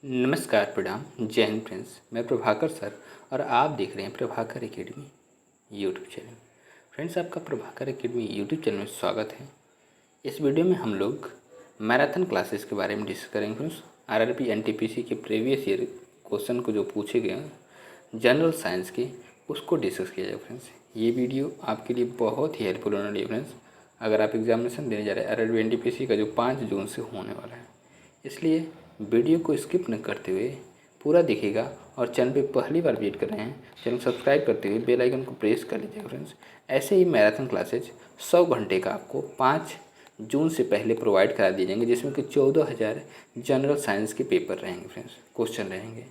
नमस्कार, प्रणाम, जय हिंद फ्रेंड्स। मैं प्रभाकर सर और आप देख रहे हैं Prabhakar academy YouTube channel. Friends, आपका प्रभाकर एकेडमी यूट्यूब चैनल में स्वागत है। इस वीडियो में हम लोग मैराथन क्लासेस के बारे में डिस्कस करेंगे। फ्रेंड्स, आरआरबी एनटीपीसी के प्रीवियस ईयर क्वेश्चन को जो पूछे गए जनरल साइंस के, उसको डिस्कस किया जाए। फ्रेंड्स, ये वीडियो आपके लिए बहुत ही हेल्पफुल होने वाली है। फ्रेंड्स, अगर आप एग्जामिनेशन देने जा रहे हैं आरआरबी एनटीपीसी का जो 5 जून से होने वाला है, इसलिए वीडियो को स्किप न करते हुए पूरा देखिएगा। और चैनल पे पहली बार विजिट कर रहे हैं, चैनल सब्सक्राइब करते हुए बेल आइकन को प्रेस कर लीजिएगा। फ्रेंड्स, ऐसे ही मैराथन क्लासेज 100 घंटे का आपको 5 जून से पहले प्रोवाइड करा दिए जाएंगे, जिसमें कि 14,000 जनरल साइंस के पेपर रहेंगे। फ्रेंड्स, क्वेश्चन रहेंगे,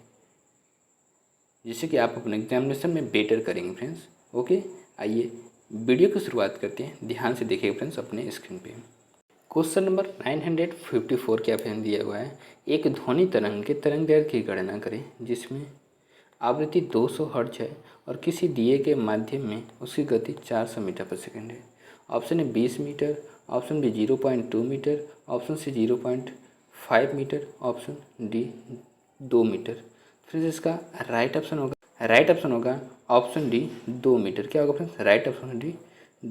जिससे कि आप अपने एग्जामिनेशन में बेटर करेंगे। फ्रेंड्स, ओके, आइए वीडियो की शुरुआत करते हैं। ध्यान से देखिएगा फ्रेंड्स अपने स्क्रीन पे। क्वेश्चन नंबर 954 के ऑप्शन दिया हुआ है। एक ध्वनि तरंग के तरंग दैर्ध्य की गणना करें जिसमें आवृत्ति 200 हर्ट्ज है और किसी दिए के माध्यम में उसकी गति 400 मीटर पर सेकंड है। ऑप्शन है 20 metre, option B 0.2 metre, option C 0.5 metre, option D 2 metre. Friends, इसका राइट ऑप्शन होगा ऑप्शन डी 2 मीटर। क्या होगा friends? Right option D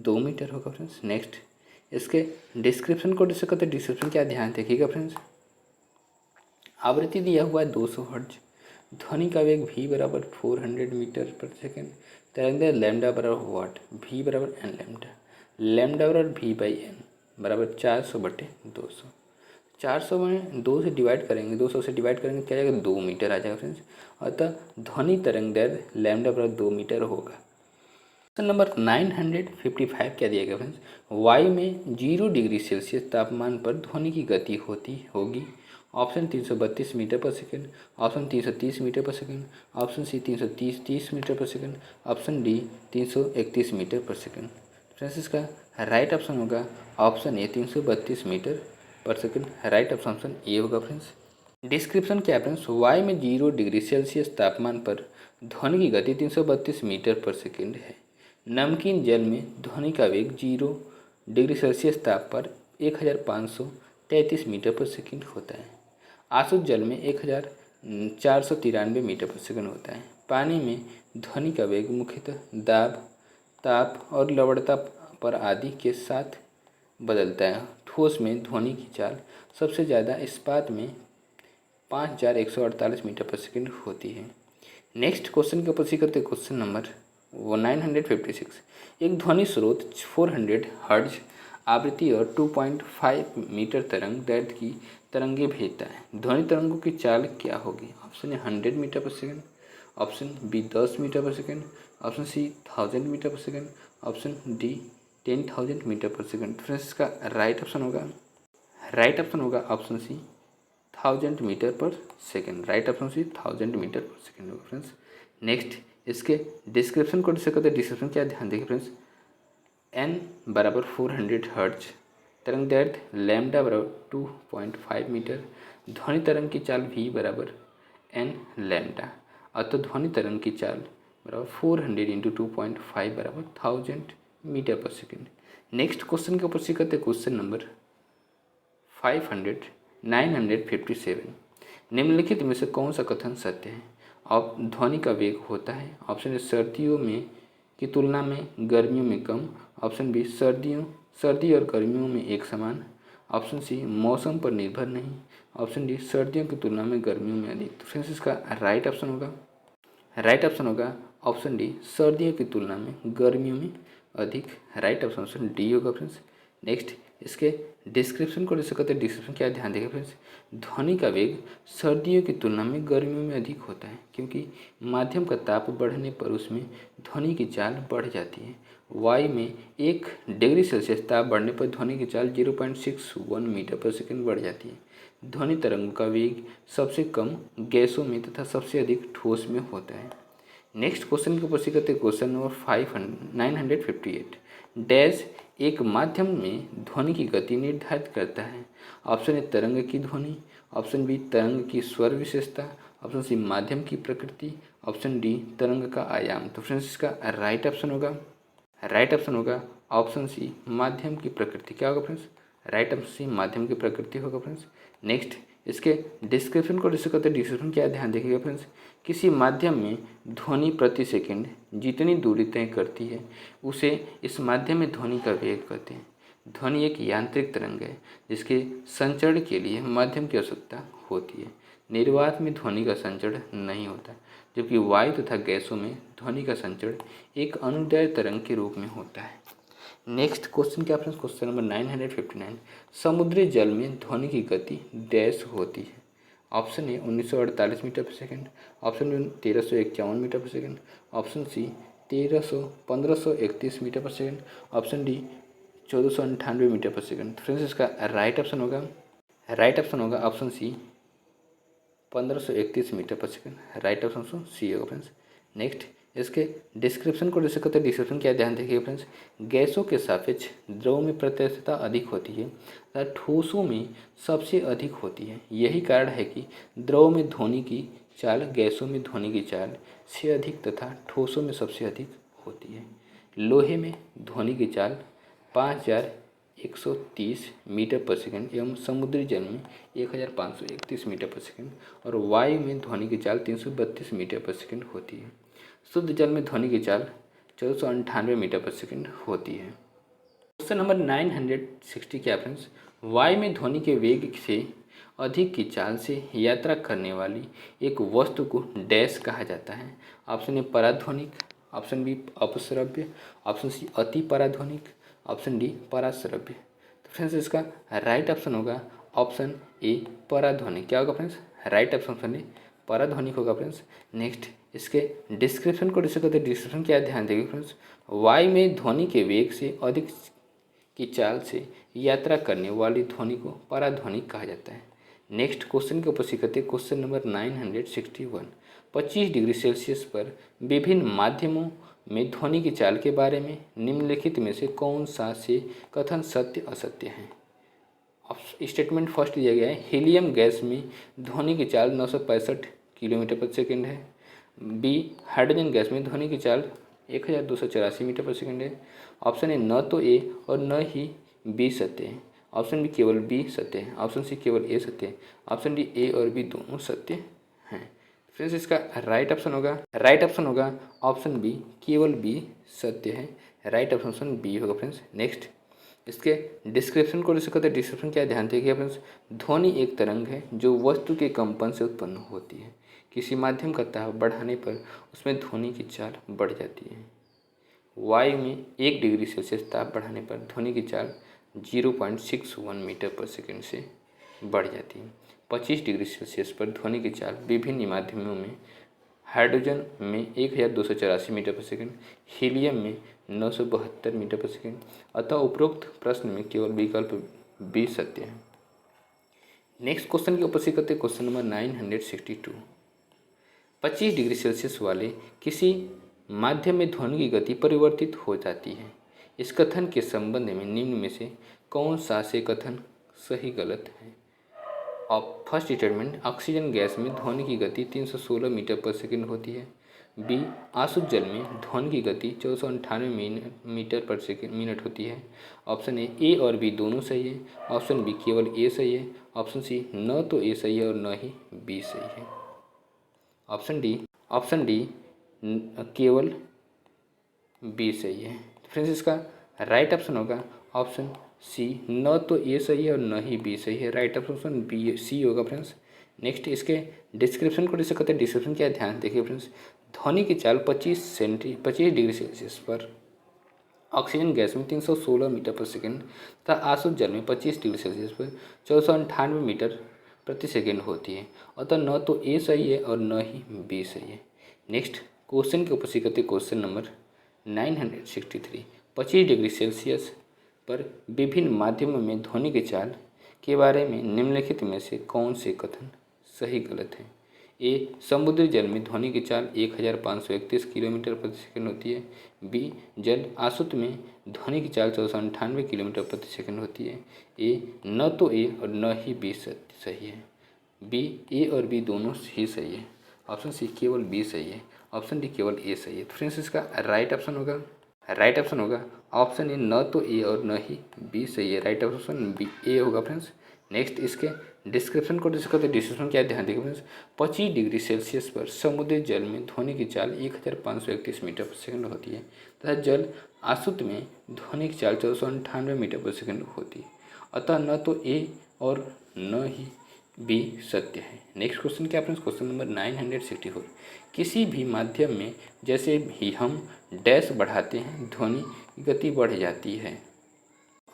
2 metre होगा। फ्रेंड्स, नेक्स्ट इसके डिस्क्रिप्शन को डिस्कस करते हैं। डिस्क्रिप्शन क्या, ध्यान देखिएगा फ्रेंड्स। आवृत्ति दिया हुआ है 200 हर्ट्ज, ध्वनि का वेग v बराबर 400 मीटर पर सेकेंड, तरंगदैर्घ्य लैम्डा बराबर वाट, v बराबर एन लैम्डा, लैम्डा बराबर v बाई एन बराबर 400/200। 400 में 2 से डिवाइड करेंगे, 200 से डिवाइड करेंगे क्या जाएगा? 2 मीटर आ जाएगा। फ्रेंड्स, अतः ध्वनि तरंगदैर्घ्य लैम्डा बराबर 2 मीटर होगा। क्वेश्चन नंबर 955 क्या दिया गया? फ्रेंड्स, वायु में 0 डिग्री सेल्सियस तापमान पर ध्वनि की गति होगी। ऑप्शन 332 मीटर पर सेकंड, ऑप्शन 330 मीटर पर सेकंड, ऑप्शन सी 330 मीटर पर सेकंड, ऑप्शन डी 331 मीटर पर सेकंड। फ्रेंड्स, इसका राइट ऑप्शन होगा ऑप्शन ए 332 मीटर पर सेकंड। राइट ऑप्शन ए होगा। फ्रेंड्स, डिस्क्रिप्शन क्या है? फ्रेंड्स, वायु में 0 डिग्री सेल्सियस तापमान पर ध्वनि की गति 332 मीटर पर सेकंड है। नमकीन जल में ध्वनि का वेग 0 डिग्री सेल्सियस ताप पर 1533 मीटर पर सेकंड होता है। आसुत जल में 1493 मीटर पर सेकंड होता है। पानी में ध्वनि का वेग मुख्यतः दाब, ताप और लवणता पर आदि के साथ बदलता है। ठोस में ध्वनि की चाल सबसे ज़्यादा इस्पात में 5148 मीटर पर सेकंड होती है। नेक्स्ट क्वेश्चन के ऊपर करते हैं। क्वेश्चन नंबर 956, एक ध्वनि स्रोत 400 हर्ट्ज आवृत्ति और 2.5 मीटर तरंग दैर्ध्य की तरंगे भेजता है। ध्वनि तरंगों की चाल क्या होगी? ऑप्शन ए 100 मीटर पर सेकंड, ऑप्शन बी 10 मीटर पर सेकंड, ऑप्शन सी 1000 मीटर पर सेकंड, ऑप्शन डी 10,000 मीटर पर सेकंड। फ्रेंड्स, इसका राइट ऑप्शन होगा ऑप्शन सी 1000 मीटर पर second. Right option C 1000 metre पर सेकंड होगा। फ्रेंड्स, नेक्स्ट इसके डिस्क्रिप्शन को डिस्कस करते हैं। डिस्क्रिप्शन क्या, ध्यान देखिए फ्रेंड्स। एन बराबर 400 हर्ट्ज, तरंग दैर्ध्य लैम्डा बराबर 2.5 मीटर, ध्वनि तरंग की चाल v बराबर एन लैम्डा, अतः ध्वनि तरंग की चाल बराबर 400 इंटू 2.5 बराबर 1000 मीटर पर सेकेंड। नेक्स्ट क्वेश्चन के ऊपर करते हैं। क्वेश्चन नंबर 957, निम्नलिखित में से कौन सा कथन सत्य है? अब ध्वनि का वेग होता है, ऑप्शन ए सर्दियों में की तुलना में गर्मियों में कम, ऑप्शन बी सर्दी और गर्मियों में एक समान, ऑप्शन सी मौसम पर निर्भर नहीं, ऑप्शन डी सर्दियों की तुलना में गर्मियों में अधिक। तो फ्रेंड्स, इसका राइट ऑप्शन होगा ऑप्शन डी सर्दियों की तुलना में गर्मियों में अधिक। राइट ऑप्शन डी होगा। फ्रेंड्स, नेक्स्ट इसके डिस्क्रिप्शन को डिस्कस करते हैं। डिस्क्रिप्शन क्या, ध्यान देगा फ्रेंड्स। ध्वनि का वेग सर्दियों की तुलना में गर्मियों में अधिक होता है, क्योंकि माध्यम का ताप बढ़ने पर उसमें ध्वनि की चाल बढ़ जाती है। वायु में 1 डिग्री सेल्सियस ताप बढ़ने पर ध्वनि की चाल 0.61 मीटर पर सेकंड बढ़ जाती है। ध्वनि तरंगों का वेग सबसे कम गैसों में तथा सबसे अधिक ठोस में होता है। नेक्स्ट क्वेश्चन के ऊपर करते हैं। क्वेश्चन नंबर 958, डैश एक माध्यम में ध्वनि की गति निर्धारित करता है। ऑप्शन ए तरंग की ध्वनि, ऑप्शन बी तरंग की स्वर विशेषता, ऑप्शन सी माध्यम की प्रकृति, ऑप्शन डी तरंग का आयाम। तो फ्रेंड्स, इसका राइट ऑप्शन होगा ऑप्शन सी माध्यम की प्रकृति। क्या होगा फ्रेंड्स? राइट ऑप्शन सी माध्यम की प्रकृति होगा। फ्रेंड्स, नेक्स्ट इसके डिस्क्रिप्शन को रिसीव करते डिस्क्रिप्शन क्या ध्यान देखिएगा फ्रेंड्स। किसी माध्यम में ध्वनि प्रति सेकंड जितनी दूरी तय करती है उसे इस माध्यम में ध्वनि का वेग कहते हैं। ध्वनि एक यांत्रिक तरंग है जिसके संचरण के लिए माध्यम की आवश्यकता होती है। निर्वात में ध्वनि का संचरण नहीं होता, जबकि वायु तथा गैसों में ध्वनि का संचरण एक अनुदैर्घ्य तरंग के रूप में होता है। नेक्स्ट क्वेश्चन क्या फ्रेंड्स, क्वेश्चन नंबर 959। समुद्री जल में ध्वनि की गति डैश होती है। ऑप्शन ए 1948 मीटर पर सेकंड, ऑप्शन बी 1351 मीटर पर सेकंड, ऑप्शन सी 1531 मीटर पर सेकंड, ऑप्शन डी 1498 मीटर पर सेकंड। फ्रेंड्स इसका राइट ऑप्शन होगा ऑप्शन सी 1531 मीटर पर सेकंड। राइट ऑप्शन सी होगा फ्रेंड्स। नेक्स्ट इसके डिस्क्रिप्शन को डिस्कस करते हैं। डिस्क्रिप्शन क्या ध्यान देखिएगा फ्रेंड्स। गैसों के सापेक्ष द्रव में प्रत्यक्षता अधिक होती है तथा ठोसों में सबसे अधिक होती है। यही कारण है कि द्रव में ध्वनि की चाल गैसों में ध्वनि की चाल से अधिक तथा ठोसों में सबसे अधिक होती है। लोहे में ध्वनि की चाल 5130 मीटर पर सेकंड एवं समुद्री जल में 1531 मीटर पर सेकंड और वायु में ध्वनि की चाल 332 मीटर पर सेकंड होती है। शुद्ध जल में ध्वनि की चाल 1498 मीटर पर सेकंड होती है। क्वेश्चन नंबर 960 क्या फ्रेंड्स, वायु में ध्वनि के वेग से अधिक की चाल से यात्रा करने वाली एक वस्तु को डैश कहा जाता है। ऑप्शन ए पराध्वनिक, ऑप्शन बी अपश्रव्य, ऑप्शन सी अति पराध्वनिक, ऑप्शन डी पराश्रव्य। तो फ्रेंड्स इसका राइट ऑप्शन होगा ऑप्शन ए पराध्वनिक। क्या होगा फ्रेंड्स, राइट ऑप्शन ए पराध्वनिक होगा फ्रेंड्स। नेक्स्ट इसके डिस्क्रिप्शन को डिस्कस करते हैं। डिस्क्रिप्शन क्या ध्यान देंगे फ्रेंड्स। वायु में ध्वनि के वेग से अधिक की चाल से यात्रा करने वाली ध्वनि को पराध्वनिक कहा जाता है। नेक्स्ट क्वेश्चन के ऊपर सीखते हैं। Question number 961। 25 डिग्री सेल्सियस पर विभिन्न माध्यमों में ध्वनि की चाल के बारे में निम्नलिखित में से कौन सा से कथन सत्य असत्य है। स्टेटमेंट फर्स्ट दिया गया है, हीलियम गैस में ध्वनि की चाल 965 किलोमीटर पर सेकंड है। बी हाइड्रोजन गैस में ध्वनि की चाल 1284 मीटर पर सेकंड है। ऑप्शन ए न तो ए और न ही बी सत्य है, ऑप्शन बी केवल बी सत्य है, ऑप्शन सी केवल ए सत्य है, ऑप्शन डी ए और बी दोनों सत्य हैं। फ्रेंड्स इसका राइट ऑप्शन होगा ऑप्शन बी केवल बी सत्य है। राइट ऑप्शन बी होगा फ्रेंड्स। नेक्स्ट इसके डिस्क्रिप्शन को डिस्कस करते हैं। डिस्क्रिप्शन क्या ध्यान देखिए फ्रेंड्स। ध्वनि एक तरंग है जो वस्तु के कंपन से उत्पन्न होती है। किसी माध्यम का दाब बढ़ाने पर उसमें ध्वनि की चाल बढ़ जाती है। वायु में 1 डिग्री सेल्सियस ताप बढ़ाने पर ध्वनि की चाल 0.61 मीटर पर सेकंड से बढ़ जाती है। 25 डिग्री सेल्सियस पर ध्वनि की चाल विभिन्न माध्यमों में हाइड्रोजन में 1284 मीटर पर सेकंड, हीलियम में 972 मीटर पर सेकंड। अतः उपरोक्त प्रश्न में केवल विकल्प बी सत्य है। नेक्स्ट क्वेश्चन की उपस्थित करते क्वेश्चन नंबर 962। 25 डिग्री सेल्सियस वाले किसी माध्यम में ध्वनि की गति परिवर्तित हो जाती है। इस कथन के संबंध में निम्न में से कौन सा से कथन सही गलत है। फर्स्ट स्टेटमेंट, ऑक्सीजन गैस में ध्वनि की गति 316 मीटर पर सेकंड होती है। बी आसुत जल में ध्वनि की गति 1498 मीटर पर सेकंड मिनट होती है। ऑप्शन ए और बी दोनों सही है, ऑप्शन बी केवल ए सही है, ऑप्शन सी न तो ए सही है और न ही बी सही है। ऑप्शन डी केवल बी सही है। फ्रेंड्स इसका राइट ऑप्शन होगा ऑप्शन सी, न तो ए सही है और न ही बी सही है। राइट ऑप्शन बी सी होगा फ्रेंड्स। नेक्स्ट इसके डिस्क्रिप्शन को डिस्कस करते हैं। डिस्क्रिप्शन क्या ध्यान देखिए फ्रेंड्स। ध्वनि की चाल 25 डिग्री सेल्सियस पर ऑक्सीजन गैस में 316 मीटर पर सेकंड तथा आसुत जल में 25 डिग्री सेल्सियस पर 1498 मीटर प्रति सेकंड होती है। अतः न तो ए सही है और न ही बी सही है। नेक्स्ट क्वेश्चन के उपस्थित करते क्वेश्चन नंबर 963। 25 डिग्री सेल्सियस पर विभिन्न माध्यमों में ध्वनि की चाल के बारे में निम्नलिखित में से कौन से कथन सही गलत है। ए समुद्री जल में ध्वनि की चाल 1531 किलोमीटर प्रति सेकंड होती है। बी जल आसुत में ध्वनि की चाल 498 किलोमीटर प्रति सेकंड होती है। ए न तो ए और न ही बी सही है। बी ए और बी दोनों ही सही है। ऑप्शन सी केवल बी सही है, ऑप्शन डी केवल ए सही है। तो फ्रेंड्स इसका राइट ऑप्शन होगा ऑप्शन ए न तो ए और न ही बी सही है। राइट ऑप्शन बी ए होगा फ्रेंड्स। नेक्स्ट इसके डिस्क्रिप्शन को डिस्कस करते हैं। डिस्क्रिप्शन क्या है, ध्यान देखिए फ्रेंड्स। 25 डिग्री सेल्सियस पर समुद्री जल में ध्वनि की चाल 1531 मीटर पर सेकंड होती है तथा जल आसुत में ध्वनि की चाल 1498 मीटर पर सेकंड होती है। अतः न तो ए और न ही बी सत्य है। नेक्स्ट क्वेश्चन क्या फ्रेंड्स, क्वेश्चन नंबर 964। किसी भी माध्यम में जैसे ही हम डैश बढ़ाते हैं ध्वनि की गति बढ़ जाती है।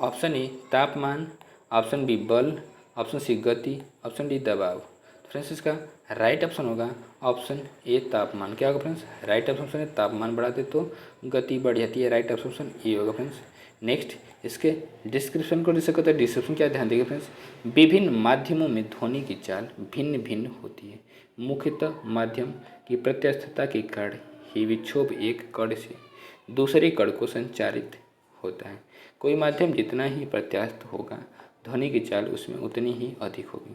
ऑप्शन ए तापमान, ऑप्शन बी बल, ऑप्शन सी गति, ऑप्शन डी दबाव। तो फ्रेंड्स इसका राइट ऑप्शन होगा ऑप्शन ए तापमान। क्या होगा फ्रेंड्स, राइट ऑप्शन है तापमान बढ़ाते तो गति बढ़ जाती है। राइट ऑप्शन ए होगा फ्रेंड्स। नेक्स्ट इसके डिस्क्रिप्शन को डिस्कस करते हैं। डिस्क्रिप्शन क्या, ध्यान देखिए फ्रेंड्स। विभिन्न माध्यमों में ध्वनि की चाल भिन्न भिन्न होती है। मुख्यतः माध्यम की प्रत्यस्थता के कारण ही विक्षोभ एक कण से दूसरे कण को संचारित होता है। कोई माध्यम जितना ही प्रत्यास्थ होगा ध्वनि की चाल उसमें उतनी ही अधिक होगी।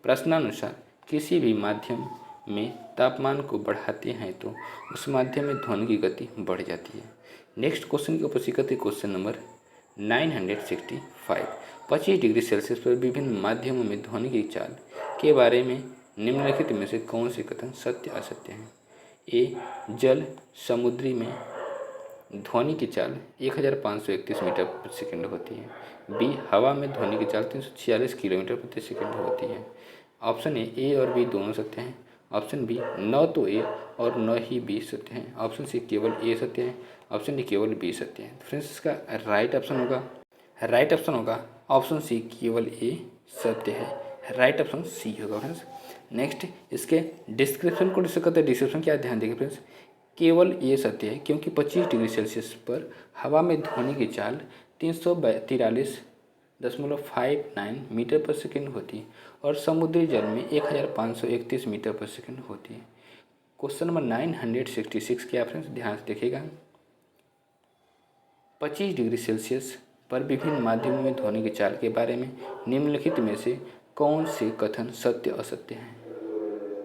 प्रश्नानुसार किसी भी माध्यम में तापमान को बढ़ाते हैं तो उस माध्यम में ध्वनि की गति बढ़ जाती है। नेक्स्ट क्वेश्चन की उपस्थित करते क्वेश्चन नंबर 965। 25 डिग्री सेल्सियस पर विभिन्न माध्यमों में ध्वनि की चाल के बारे में निम्नलिखित में से कौन से कथन सत्य असत्य हैं। ए जल समुद्री में ध्वनि की चाल 1531 मीटर प्रति सेकंड होती है। बी हवा में ध्वनि की चाल 346 किलोमीटर प्रति सेकंड होती है। ऑप्शन ए और बी दोनों सत्य हैं। ऑप्शन बी न तो ए और न ही बी सत्य हैं। ऑप्शन सी केवल ए सत्य है। ऑप्शन डी केवल बी सत्य है। फ्रेंड्स इसका राइट ऑप्शन होगा ऑप्शन सी केवल ए सत्य है। राइट ऑप्शन सी होगा फ्रेंड्स। नेक्स्ट इसके डिस्क्रिप्शन को डिस्कस करते हैं। डिस्क्रिप्शन क्या ध्यान देखिए फ्रेंड्स। केवल ये सत्य है क्योंकि 25 डिग्री सेल्सियस पर हवा में ध्वनि की चाल 343.59 मीटर पर सेकंड होती है और समुद्री जल में 1531 मीटर पर सेकंड होती है। क्वेश्चन नंबर 966 क्या फ्रेंड्स, ध्यान से देखिएगा। 25 डिग्री सेल्सियस पर विभिन्न माध्यमों में ध्वनि की चाल के बारे में निम्नलिखित में से कौन से कथन सत्य असत्य हैं।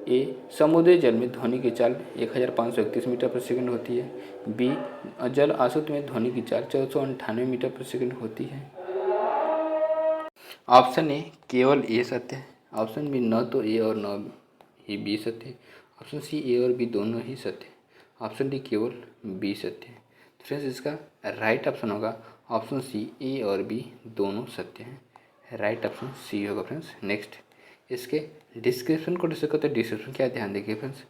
ए समुद्री जल में ध्वनि की चाल 1531 मीटर पर सेकंड होती है। बी जल आसुत में ध्वनि की चाल 1498 मीटर पर सेकंड होती है। ऑप्शन ए केवल ए सत्य है। ऑप्शन बी न तो ए और न ही बी सत्य है। ऑप्शन सी ए और बी दोनों ही सत्य है। ऑप्शन डी केवल बी सत्य है। तो फ्रेंड्स इसका राइट ऑप्शन होगा ऑप्शन सी ए और बी दोनों सत्य हैं। राइट ऑप्शन सी होगा फ्रेंड्स। नेक्स्ट इसके डिस्क्रिप्शन को डिस्कस करते हैं। डिस्क्रिप्शन क्या ध्यान देखिए फ्रेंड्स।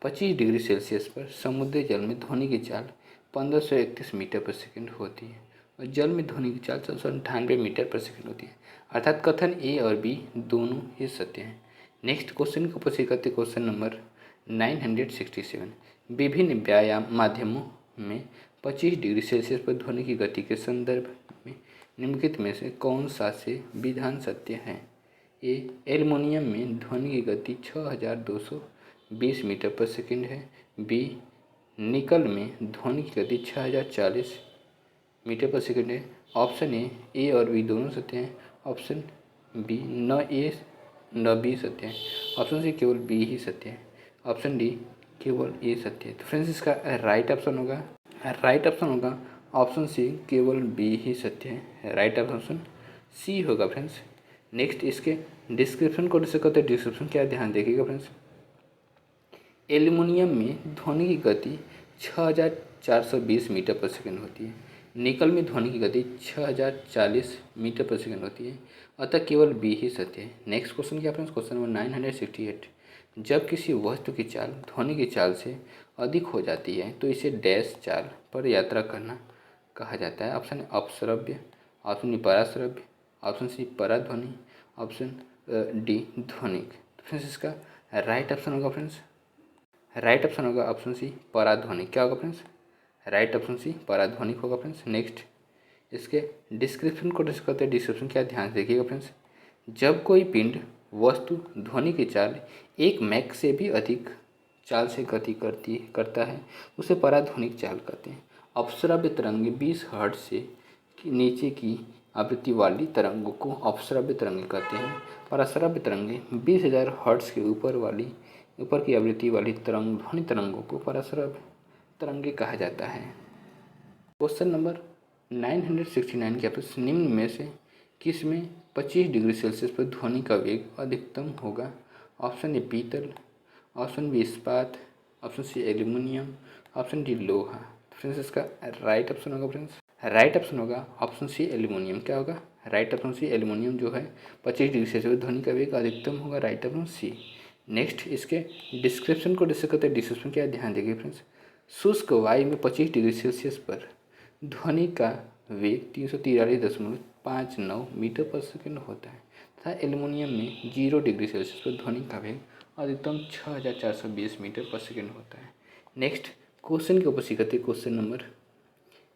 25 डिग्री सेल्सियस पर समुद्री जल में ध्वनि की चाल 1531 मीटर पर सेकंड होती है और जल में ध्वनि की चाल 498 मीटर पर सेकंड होती है। अर्थात कथन ए और बी दोनों ही सत्य हैं। नेक्स्ट क्वेश्चन को प्रस्तुत करते क्वेश्चन नंबर 967। विभिन्न व्यायाम माध्यमों में 25 डिग्री सेल्सियस पर ध्वनि की गति के संदर्भ में निम्नलिखित में से कौन सा से विधान सत्य है। ए एल्युमिनियम में ध्वनि की गति 6220 मीटर पर सेकंड है। बी निकल में ध्वनि की गति 6040 मीटर पर सेकंड है। ऑप्शन ए और बी दोनों सत्य हैं। ऑप्शन बी न ए न बी सत्य है। ऑप्शन सी केवल बी ही सत्य है। ऑप्शन डी केवल ए सत्य है। तो फ्रेंड्स इसका राइट ऑप्शन होगा ऑप्शन सी केवल बी ही सत्य है। राइट ऑप्शन सी होगा फ्रेंड्स। नेक्स्ट इसके डिस्क्रिप्शन को डिस्कस करते हैं। डिस्क्रिप्शन क्या ध्यान देखिएगा फ्रेंड्स। एल्युमिनियम में ध्वनि की गति 6420 मीटर पर सेकंड होती है। निकल में ध्वनि की गति 6040 मीटर पर सेकंड होती है। अतः केवल बी ही सत्य है। नेक्स्ट क्वेश्चन क्या फ्रेंड्स, क्वेश्चन नंबर 968। जब किसी वस्तु की चाल ध्वनि की चाल से अधिक हो जाती है तो इसे डैश चाल पर यात्रा करना कहा जाता है। ऑप्शन अपश्रव्य, ऑप्शन बी पराश्रव्य, ऑप्शन सी पराध्वनि, ऑप्शन डी ध्वनिक। तो फ्रेंड्स इसका राइट ऑप्शन होगा ऑप्शन सी पराध्वनिक। क्या होगा फ्रेंड्स, राइट ऑप्शन सी पराध्वनिक होगा फ्रेंड्स। नेक्स्ट इसके डिस्क्रिप्शन को डिस्कस करते हैं। डिस्क्रिप्शन क्या ध्यान से देखिएगा फ्रेंड्स। जब कोई पिंड वस्तु ध्वनि की चाल 1 मैक से भी अधिक चाल से गति करता है उसे पराध्वनिक चाल कहते हैं। अपश्रव्य तरंगे 20 हर्ट्ज से नीचे की आवृत्ति वाली तरंगों को अपश्रव्य तरंगे कहते हैं। पराश्रव्य तरंगे 20,000 हर्ट्ज के ऊपर की आवृत्ति वाली ध्वनि तरंगों को पराश्रव्य तरंगे कहा जाता है। क्वेश्चन नंबर 969 के प्रश्न निम्न में से किसमें 25 डिग्री सेल्सियस पर ध्वनि का वेग अधिकतम होगा? ऑप्शन ए पीतल, ऑप्शन बी इस्पात, option C aluminium, option D लोहा। फ्रेंड्स इसका राइट ऑप्शन होगा फ्रेंड्स, राइट ऑप्शन होगा ऑप्शन सी एल्यूमिनियम। क्या होगा? राइट ऑप्शन सी एल्यूमिनियम जो है 25 डिग्री सेल्सियस पर ध्वनि का वेग अधिकतम होगा, राइट ऑप्शन सी। नेक्स्ट इसके डिस्क्रिप्शन को डिस्कस करते हैं। डिस्क्रिप्शन क्या ध्यान देंगे फ्रेंड्स, शुष्क वायु में 25 डिग्री सेल्सियस पर ध्वनि का वेग 343.59 मीटर पर सेकंड होता है तथा एल्युमिनियम में 0 डिग्री सेल्सियस पर ध्वनि का वेग अधिकतम 6420 मीटर पर सेकंड होता है। नेक्स्ट क्वेश्चन के ऊपर सीखते क्वेश्चन नंबर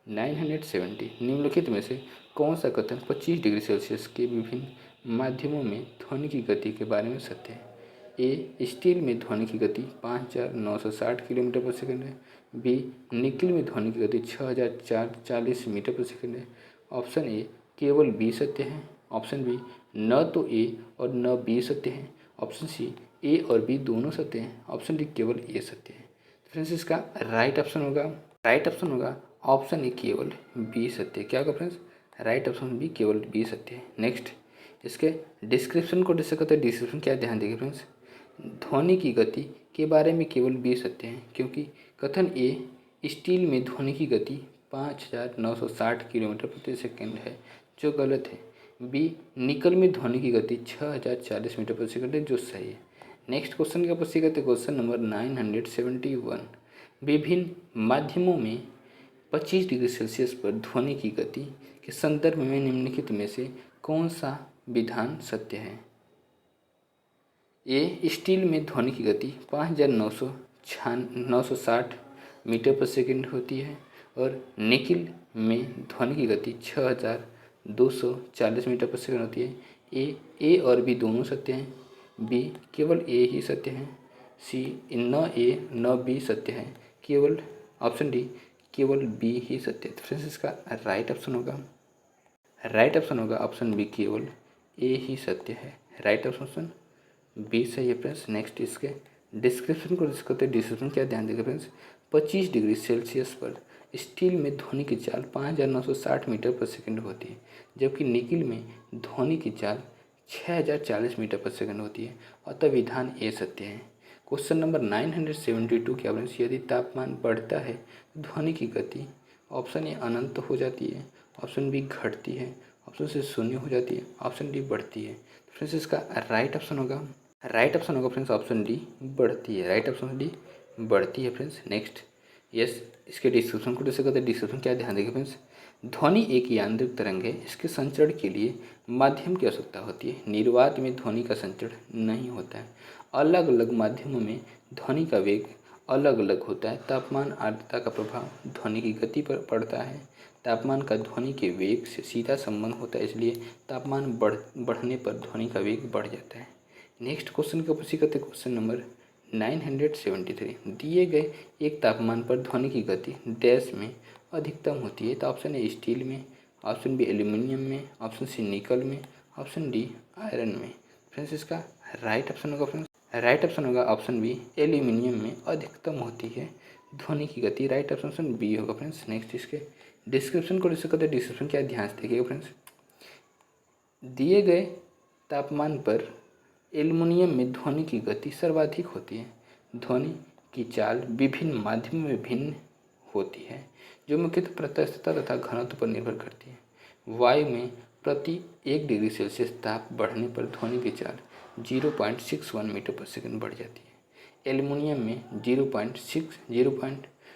970। निम्नलिखित में से कौन सा कथन 25 डिग्री सेल्सियस के विभिन्न माध्यमों में ध्वनि की गति के बारे में सत्य है? ए स्टील में ध्वनि की गति 5960 किलोमीटर पर सेकंड है। बी निकिल में ध्वनि की गति 6440 मीटर पर सेकंड है। ऑप्शन ए केवल बी सत्य है। ऑप्शन बी न तो ए और न बी सत्य है। ऑप्शन सी ए और बी दोनों सत्य हैं। ऑप्शन डी केवल ए सत्य है। फ्रेंड्स इसका राइट ऑप्शन होगा ऑप्शन ए केवल बी सत्य। क्या होगा फ्रेंड्स? राइट ऑप्शन बी केवल बी सत्य है। नेक्स्ट इसके डिस्क्रिप्शन को डिस्कस करते हैं। डिस्क्रिप्शन क्या ध्यान देंगे फ्रेंड्स, ध्वनि की गति के बारे में केवल बी सत्य है क्योंकि कथन ए स्टील में ध्वनि की गति 5960 किलोमीटर प्रति सेकंड है जो गलत है। बी निकल में ध्वनि की गति 6040 मीटर प्रति सेकंड है जो सही है। नेक्स्ट क्वेश्चन के ऊपर सीखते क्वेश्चन नंबर 971। विभिन्न माध्यमों में 25 डिग्री सेल्सियस पर ध्वनि की गति के संदर्भ में निम्नलिखित में से कौन सा विधान सत्य है? ए स्टील में ध्वनि की गति 5960 मीटर पर सेकंड होती है और निकिल में ध्वनि की गति 6240 मीटर पर सेकंड होती है। ए और बी दोनों सत्य हैं। बी केवल ए ही सत्य है। सी न ए न बी सत्य है, केवल ऑप्शन डी केवल बी ही सत्य है। तो फ्रेंड्स इसका राइट ऑप्शन होगा ऑप्शन बी केवल ए ही सत्य है। राइट ऑप्शन बी सही है फ्रेंड्स। नेक्स्ट इसके डिस्क्रिप्शन को डिस्कस करते हैं। डिस्क्रिप्शन क्या ध्यान देगा फ्रेंड्स, 25 डिग्री सेल्सियस पर स्टील में ध्वनि की चाल 5960 मीटर पर सेकंड होती है जबकि निकिल में ध्वनि की चाल 6040 मीटर पर सेकंड होती है, अतः विधान ए सत्य है। क्वेश्चन नंबर 972 क्या फ्रेंड्स, यदि तापमान बढ़ता है तो ध्वनि की गति ऑप्शन ए अनंत हो जाती है, ऑप्शन बी घटती है, ऑप्शन सी शून्य हो जाती है, ऑप्शन डी बढ़ती है। फ्रेंड्स इसका राइट ऑप्शन होगा फ्रेंड्स ऑप्शन डी बढ़ती है। राइट ऑप्शन डी बढ़ती है फ्रेंड्स। नेक्स्ट इसके डिस्क्रिप्शन को डिस्कस करते हैं। डिस्क्रिप्शन क्या ध्यान देंगे फ्रेंड्स, ध्वनि एक यांत्रिक तरंग है, इसके संचरण के लिए माध्यम की आवश्यकता होती है। निर्वात में ध्वनि का संचरण नहीं होता है। अलग अलग माध्यमों में ध्वनि का वेग अलग अलग होता है। तापमान आर्द्रता का प्रभाव ध्वनि की गति पर पड़ता है। तापमान का ध्वनि के वेग से सीधा संबंध होता है, इसलिए तापमान बढ़ने पर ध्वनि का वेग बढ़ जाता है। नेक्स्ट क्वेश्चन के ऊपर सीखते हैं क्वेश्चन नंबर 973। दिए गए एक तापमान पर ध्वनि की गति डैश में अधिकतम होती है। तो ऑप्शन ए स्टील में, ऑप्शन बी एल्यूमिनियम में, ऑप्शन सी निकल में, ऑप्शन डी आयरन में। फ्रेंड्स इसका राइट ऑप्शन होगा ऑप्शन बी एल्यूमिनियम में अधिकतम होती है ध्वनि की गति। राइट ऑप्शन बी होगा फ्रेंड्स। नेक्स्ट इसके डिस्क्रिप्शन को डिस्कस करते हैं। डिस्क्रिप्शन क्या ध्यान से देखिएगा फ्रेंड्स, दिए गए तापमान पर एल्युमिनियम में ध्वनि की गति सर्वाधिक होती है। ध्वनि की चाल विभिन्न माध्यमों में भिन्न होती है जो मुख्यतः प्रत्यक्षता तथा घनत्व पर निर्भर करती है। वायु में प्रति 1 डिग्री सेल्सियस ताप बढ़ने पर ध्वनि की चाल 0.61 मीटर पर सेकंड बढ़ जाती है। एल्युमिनियम में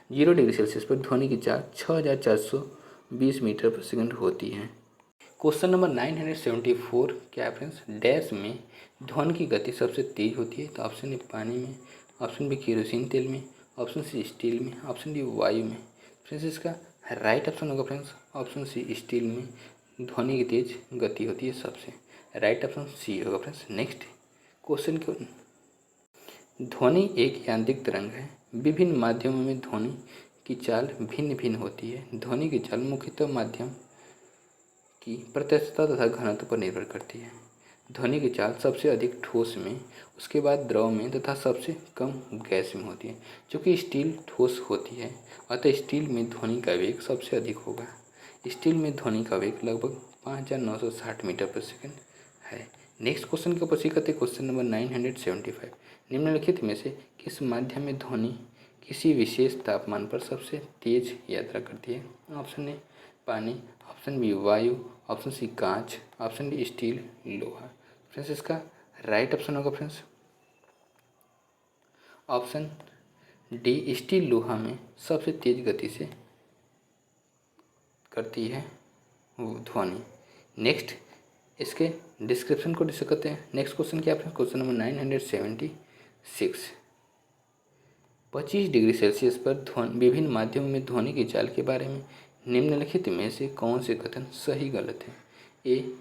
0 डिग्री सेल्सियस पर ध्वनि की चाल 6420 मीटर पर सेकंड होती है। क्वेश्चन नंबर 974 क्या है फ्रेंड्स, डैश में ध्वनि की गति सबसे तेज होती है। तो ऑप्शन ए पानी में, ऑप्शन बी केरोसिन तेल में, ऑप्शन सी स्टील में, ऑप्शन डी वायु में। फ्रेंड्स इसका राइट ऑप्शन होगा फ्रेंड्स ऑप्शन सी स्टील में ध्वनि की तेज गति होती है सबसे। राइट ऑप्शन सी होगा फ्रेंड्स। नेक्स्ट क्वेश्चन के, ध्वनि एक यांत्रिक तरंग है, विभिन्न माध्यमों में ध्वनि की चाल भिन्न भिन्न होती है। ध्वनि की चाल मुख्यतः माध्यम की प्रत्यक्षता तथा घनत्व पर निर्भर करती है। ध्वनि की चाल सबसे अधिक ठोस में, उसके बाद द्रव में तथा सबसे कम गैस में होती है। चूँकि स्टील ठोस होती है अतः स्टील में ध्वनि का वेग सबसे अधिक होगा। स्टील में ध्वनि का वेग लगभग 5960 मीटर पर सेकंड है। नेक्स्ट क्वेश्चन के ऊपर करते क्वेश्चन नंबर 975। निम्नलिखित में से किस माध्यम में ध्वनि किसी विशेष तापमान पर सबसे तेज यात्रा करती है? ऑप्शन ए पानी, ऑप्शन बी वायु, ऑप्शन सी कांच, ऑप्शन डी स्टील लोहा। फ्रेंड्स इसका राइट ऑप्शन होगा फ्रेंड्स ऑप्शन डी स्टील लोहा में सबसे तेज गति से करती है वो ध्वनि। नेक्स्ट इसके डिस्क्रिप्शन को डिस्कस करते हैं। नेक्स्ट क्वेश्चन क्या है? Question number 976। 25 डिग्री सेल्सियस पर विभिन्न माध्यमों में ध्वनि की चाल के बारे में निम्नलिखित में से कौन से कथन सही गलत है? ए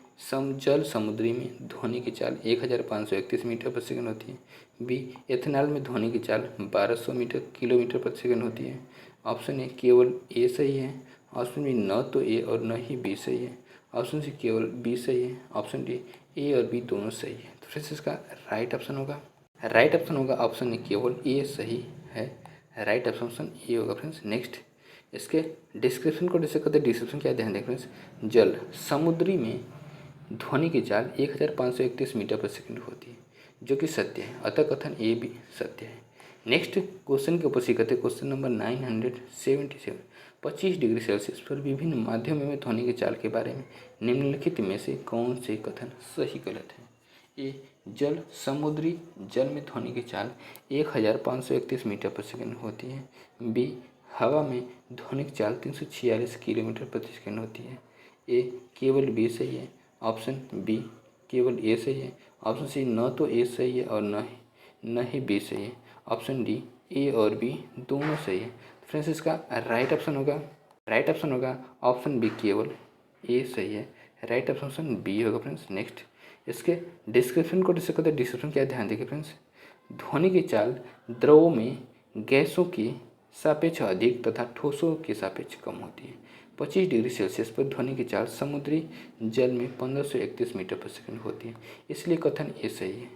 जल समुद्री में ध्वनि की चाल 1531 मीटर प्रति सेकंड होती है। बी एथेनॉल में ध्वनि की चाल 1200 किलोमीटर प्रति सेकंड होती है। ऑप्शन ए केवल ए सही है। ऑप्शन बी न तो ए और न ही बी सही है। ऑप्शन सी केवल बी सही है। ऑप्शन डी ए और बी दोनों सही है। तो फ्रेंड्स इसका राइट ऑप्शन होगा ऑप्शन ए केवल ए सही है। राइट ऑप्शन ए होगा फ्रेंड्स। नेक्स्ट इसके डिस्क्रिप्शन को डिस्कस करते हैं। डिस्क्रिप्शन क्या ध्यान दें फ्रेंड्स? जल समुद्री में ध्वनि की चाल 1531 मीटर प्रति सेकंड होती है, जो कि सत्य है, अतः कथन ए भी सत्य है। नेक्स्ट क्वेश्चन के ऊपर सीखते क्वेश्चन नंबर 977। 25 डिग्री सेल्सियस पर विभिन्न माध्यमों में ध्वनि की चाल के बारे में निम्नलिखित में से कौन से कथन सही गलत है? ए जल समुद्री जल में ध्वनि की चाल 1531 मीटर प्रति सेकंड होती है। बी हवा में ध्वनि की चाल 346 किलोमीटर प्रति सेकंड होती है। ए केवल बी सही है। ऑप्शन बी केवल ए सही है। ऑप्शन सी न तो ए सही है और न ही बी सही है। ऑप्शन डी ए और बी दोनों सही है। फ्रेंड्स इसका राइट ऑप्शन होगा ऑप्शन बी केवल ए सही है। राइट ऑप्शन बी होगा फ्रेंड्स। नेक्स्ट इसके डिस्क्रिप्शन को डिस्कस करते हैं। डिस्क्रिप्शन क्या ध्यान देखिए फ्रेंड्स? ध्वनि की चाल द्रवों में गैसों की सापेक्ष अधिक तथा ठोसों के सापेक्ष कम होती है। 25 डिग्री सेल्सियस पर ध्वनि की चाल समुद्री जल में 1531 मीटर प्रति सेकंड होती है, इसलिए कथन ए सही है।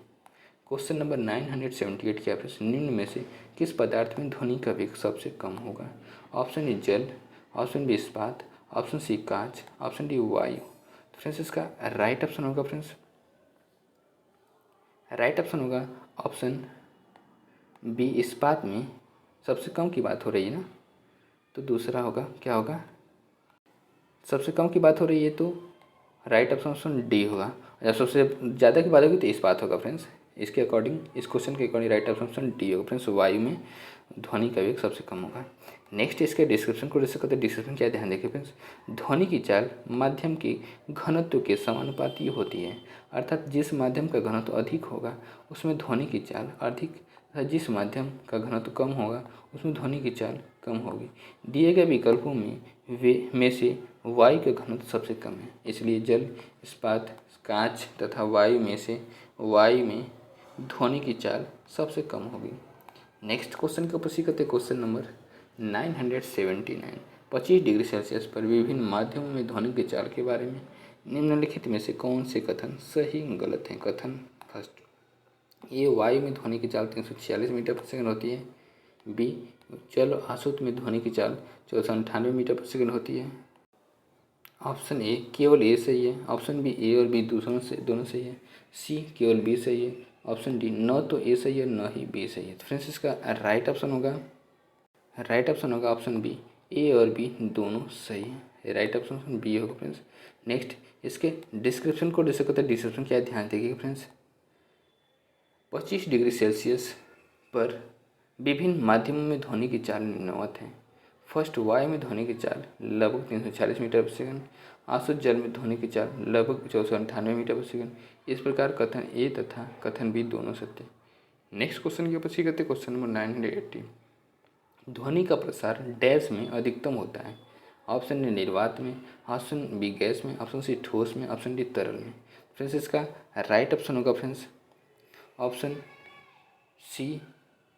क्वेश्चन नंबर 978 क्या है? निम्न में से किस पदार्थ में ध्वनि का वेग सबसे कम होगा? ऑप्शन ए जल, ऑप्शन बी इस्पात, ऑप्शन सी कांच, ऑप्शन डी वायु। तो फ्रेंड्स इसका राइट ऑप्शन होगा ऑप्शन बी इस्पात में सबसे कम की बात हो रही है ना, तो दूसरा होगा क्या होगा? सबसे कम की बात हो रही है तो राइट ऑप्शन डी होगा। जब सबसे ज़्यादा की बात होगी तो इस्पात होगा फ्रेंड्स। इसके अकॉर्डिंग इस क्वेश्चन के अकॉर्डिंग राइट ऑप्शन डी होगा फ्रेंड्स। वायु में ध्वनि का वेग सबसे कम होगा। नेक्स्ट इसके डिस्क्रिप्शन को डिस्कस करते हैं। डिस्क्रिप्शन क्या ध्यान देखिए फ्रेंड्स? ध्वनि की चाल माध्यम की घनत्व के समानुपाती होती है, अर्थात जिस माध्यम का घनत्व अधिक होगा उसमें ध्वनि की चाल अधिक तथा जिस माध्यम का घनत्व कम होगा उसमें ध्वनि की चाल कम होगी। दिए गए विकल्पों में से वायु का घनत्व सबसे कम है, इसलिए जल, इस्पात, कांच तथा वायु में ध्वनि की चाल सबसे कम होगी। नेक्स्ट क्वेश्चन के ऊपर करते हैं। Question number 979। 25 डिग्री सेल्सियस पर विभिन्न माध्यमों में ध्वनि की चाल के बारे में निम्नलिखित में से कौन से कथन सही गलत हैं? कथन फर्स्ट, ए वायु में ध्वनि की चाल 346 मीटर प्रति सेकंड होती है। बी जल आसुत में ध्वनि की चाल 498 मीटर प्रति सेकंड होती है। ऑप्शन ए केवल ए सही है। ऑप्शन बी ए और बी दोनों सही है। सी केवल बी सही है। ऑप्शन डी न तो ए सही है न ही बी सही है। तो फ्रेंड्स इसका राइट ऑप्शन होगा ऑप्शन बी ए और बी दोनों सही है। राइट ऑप्शन बी होगा फ्रेंड्स। नेक्स्ट इसके डिस्क्रिप्शन को डिस्कस करते हैं। डिस्क्रिप्शन क्या है ध्यान देखिए फ्रेंड्स? 25 डिग्री सेल्सियस पर विभिन्न माध्यमों में ध्वनि की चाल निम्नवत है। फर्स्ट, वायु में ध्वनि की चाल लगभग 340 मीटर प्रति सेकंड। आसुत जल में ध्वनि की चाल लगभग 498 मीटर प्रति सेकंड। इस प्रकार कथन ए तथा कथन बी दोनों सत्य। नेक्स्ट क्वेश्चन के ऊपर करते क्वेश्चन नंबर 980। ध्वनि का प्रसार डैश में अधिकतम होता है। ऑप्शन ए निर्वात में, ऑप्शन बी गैस में, ऑप्शन सी ठोस में, ऑप्शन डी तरल में। फ्रेंड्स इसका राइट ऑप्शन होगा फ्रेंड्स ऑप्शन सी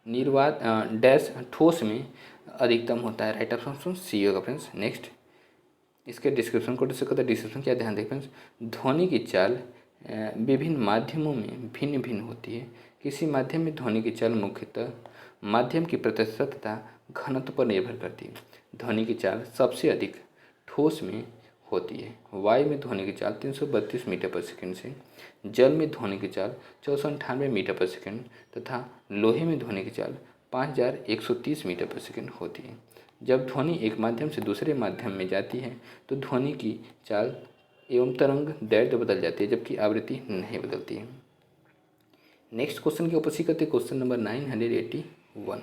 निर्वात डैश ठोस में अधिकतम होता है। राइट ऑप्शन सी होगा फ्रेंड्स। नेक्स्ट इसके डिस्क्रिप्शन को डिस्कस करते हैं। डिस्क्रिप्शन क्या ध्यान दें फ्रेंड्स? ध्वनि की चाल विभिन्न माध्यमों में भिन्न भिन्न होती है। किसी माध्यम में ध्वनि की चाल मुख्यतः माध्यम की प्रतिशत तथा घनत्व पर निर्भर करती है। ध्वनि की चाल सबसे अधिक ठोस में होती है। वायु में ध्वनि की चाल 332 मीटर पर सेकंड से, जल में ध्वनि की चाल 498 मीटर पर सेकंड तथा लोहे में ध्वनि की चाल 5130 मीटर पर सेकंड होती है। जब ध्वनि एक माध्यम से दूसरे माध्यम में जाती है तो ध्वनि की चाल एवं तरंग दैर्ध्य बदल जाती है, जबकि आवृत्ति नहीं बदलती है। नेक्स्ट क्वेश्चन की उपस्थित करते क्वेश्चन नंबर 981।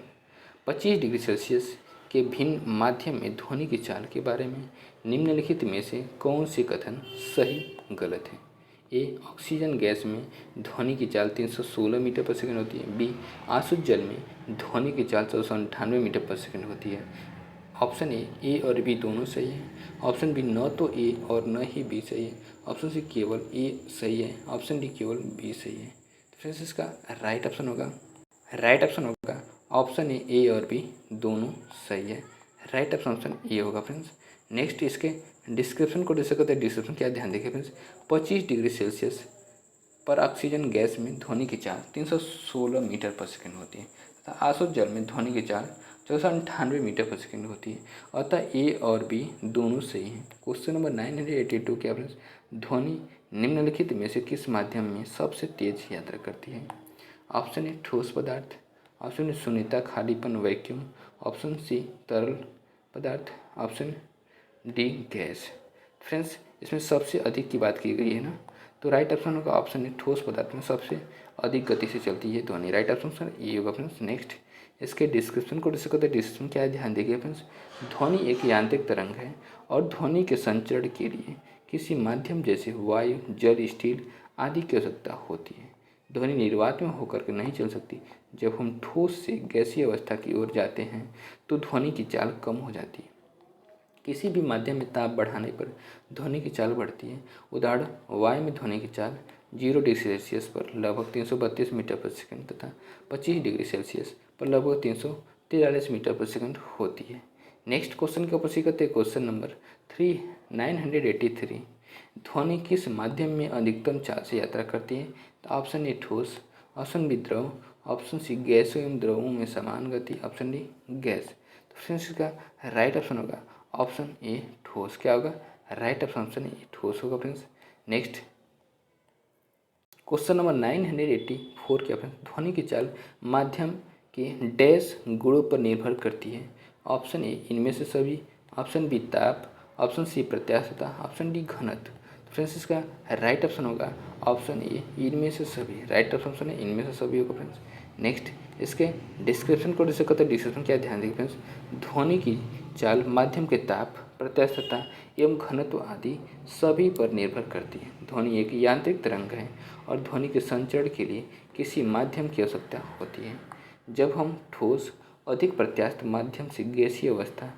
25 डिग्री सेल्सियस के भिन्न माध्यम में ध्वनि की चाल के बारे में निम्नलिखित में से कौन से कथन सही गलत है? ए, ऑक्सीजन गैस में ध्वनि की चाल 316 मीटर पर सेकंड होती है। बी, आसुत जल में ध्वनि की चाल 498 मीटर पर सेकंड होती है। ऑप्शन ए और बी दोनों सही है। ऑप्शन बी न तो ए और न ही बी सही है। ऑप्शन सी केवल ए सही है। ऑप्शन डी केवल बी सही है। तो फ्रेंड्स इसका राइट ऑप्शन होगा ऑप्शन ए और बी दोनों सही है। राइट ऑप्शन ए होगा फ्रेंड्स। नेक्स्ट इसके डिस्क्रिप्शन को डिस्कस करते हैं। डिस्क्रिप्शन क्या ध्यान देखिए फ्रेंड्स। 25 डिग्री सेल्सियस पर ऑक्सीजन गैस में ध्वनि की चाल 316 मीटर पर सेकंड होती है तथा आसुत जल में ध्वनि की चाल 498 मीटर पर सेकंड होती है। अतः ए और बी दोनों सही हैं। क्वेश्चन नंबर 982 क्या फ्रेंड्स, ध्वनि निम्नलिखित में से किस माध्यम में सबसे तेज यात्रा करती है? ऑप्शन ए ठोस पदार्थ, ऑप्शन ए शून्यता खालीपन वैक्यूम, ऑप्शन सी तरल पदार्थ, ऑप्शन डी गैस। फ्रेंड्स इसमें सबसे अधिक की बात की गई है ना, तो राइट ऑप्शन होगा ऑप्शन ए ठोस पदार्थ में सबसे अधिक गति से चलती है ध्वनि। राइट ऑप्शन ये होगा फ्रेंड्स। नेक्स्ट इसके डिस्क्रिप्शन को डिस्कस करते हैं। डिस्क्रिप्शन क्या है ध्यान देखिए फ्रेंड्स। ध्वनि एक यांत्रिक तरंग है और ध्वनि के संचरण के लिए किसी माध्यम जैसे वायु, जल, स्टील आदि की आवश्यकता होती है। ध्वनि निर्वात में होकर के नहीं चल सकती। जब हम ठोस से गैसीय अवस्था की ओर जाते हैं तो ध्वनि की चाल कम हो जाती है। किसी भी माध्यम में ताप बढ़ाने पर ध्वनि की चाल बढ़ती है। उदाहरण, वायु में ध्वनि की चाल 0 डिग्री सेल्सियस पर लगभग 332 मीटर पर सेकंड तथा 25 डिग्री सेल्सियस पर लगभग 343 मीटर पर सेकंड होती है। नेक्स्ट क्वेश्चन की उपस्थित करते हैं। Question number 983। ध्वनि किस माध्यम में अधिकतम चाल से यात्रा करती है? तो ऑप्शन ए ठोस, ऑप्शन बी द्रव, ऑप्शन सी गैसों एवं द्रवों में समान गति, ऑप्शन डी गैस। तो फ्रेंड्स इसका राइट ऑप्शन होगा ऑप्शन ए ठोस। क्या होगा? राइट ऑप्शन ए ठोस होगा फ्रेंड्स। नेक्स्ट क्वेश्चन नंबर 984 क्या फ्रेंड्स, ध्वनि की चाल माध्यम के डैश गुणों पर निर्भर करती है? ऑप्शन ए इनमें से सभी, ऑप्शन बी ताप, ऑप्शन सी प्रत्यास्थता, ऑप्शन डी घनत्व। फ्रेंड्स इसका राइट ऑप्शन होगा ऑप्शन ए इनमें से सभी। राइट ऑप्शन है इनमें से सभी होगा फ्रेंड्स। नेक्स्ट इसके डिस्क्रिप्शन को डिस्कस करते हैं। डिस्क्रिप्शन क्या ध्यान देखिए फ्रेंड्स। ध्वनि की चाल माध्यम के ताप, प्रत्यास्थता एवं घनत्व आदि सभी पर निर्भर करती है। ध्वनि एक यांत्रिक तरंग है और ध्वनि के संचरण के लिए किसी माध्यम की आवश्यकता होती है। जब हम ठोस अधिक प्रत्यास्थ माध्यम से गैसीय अवस्था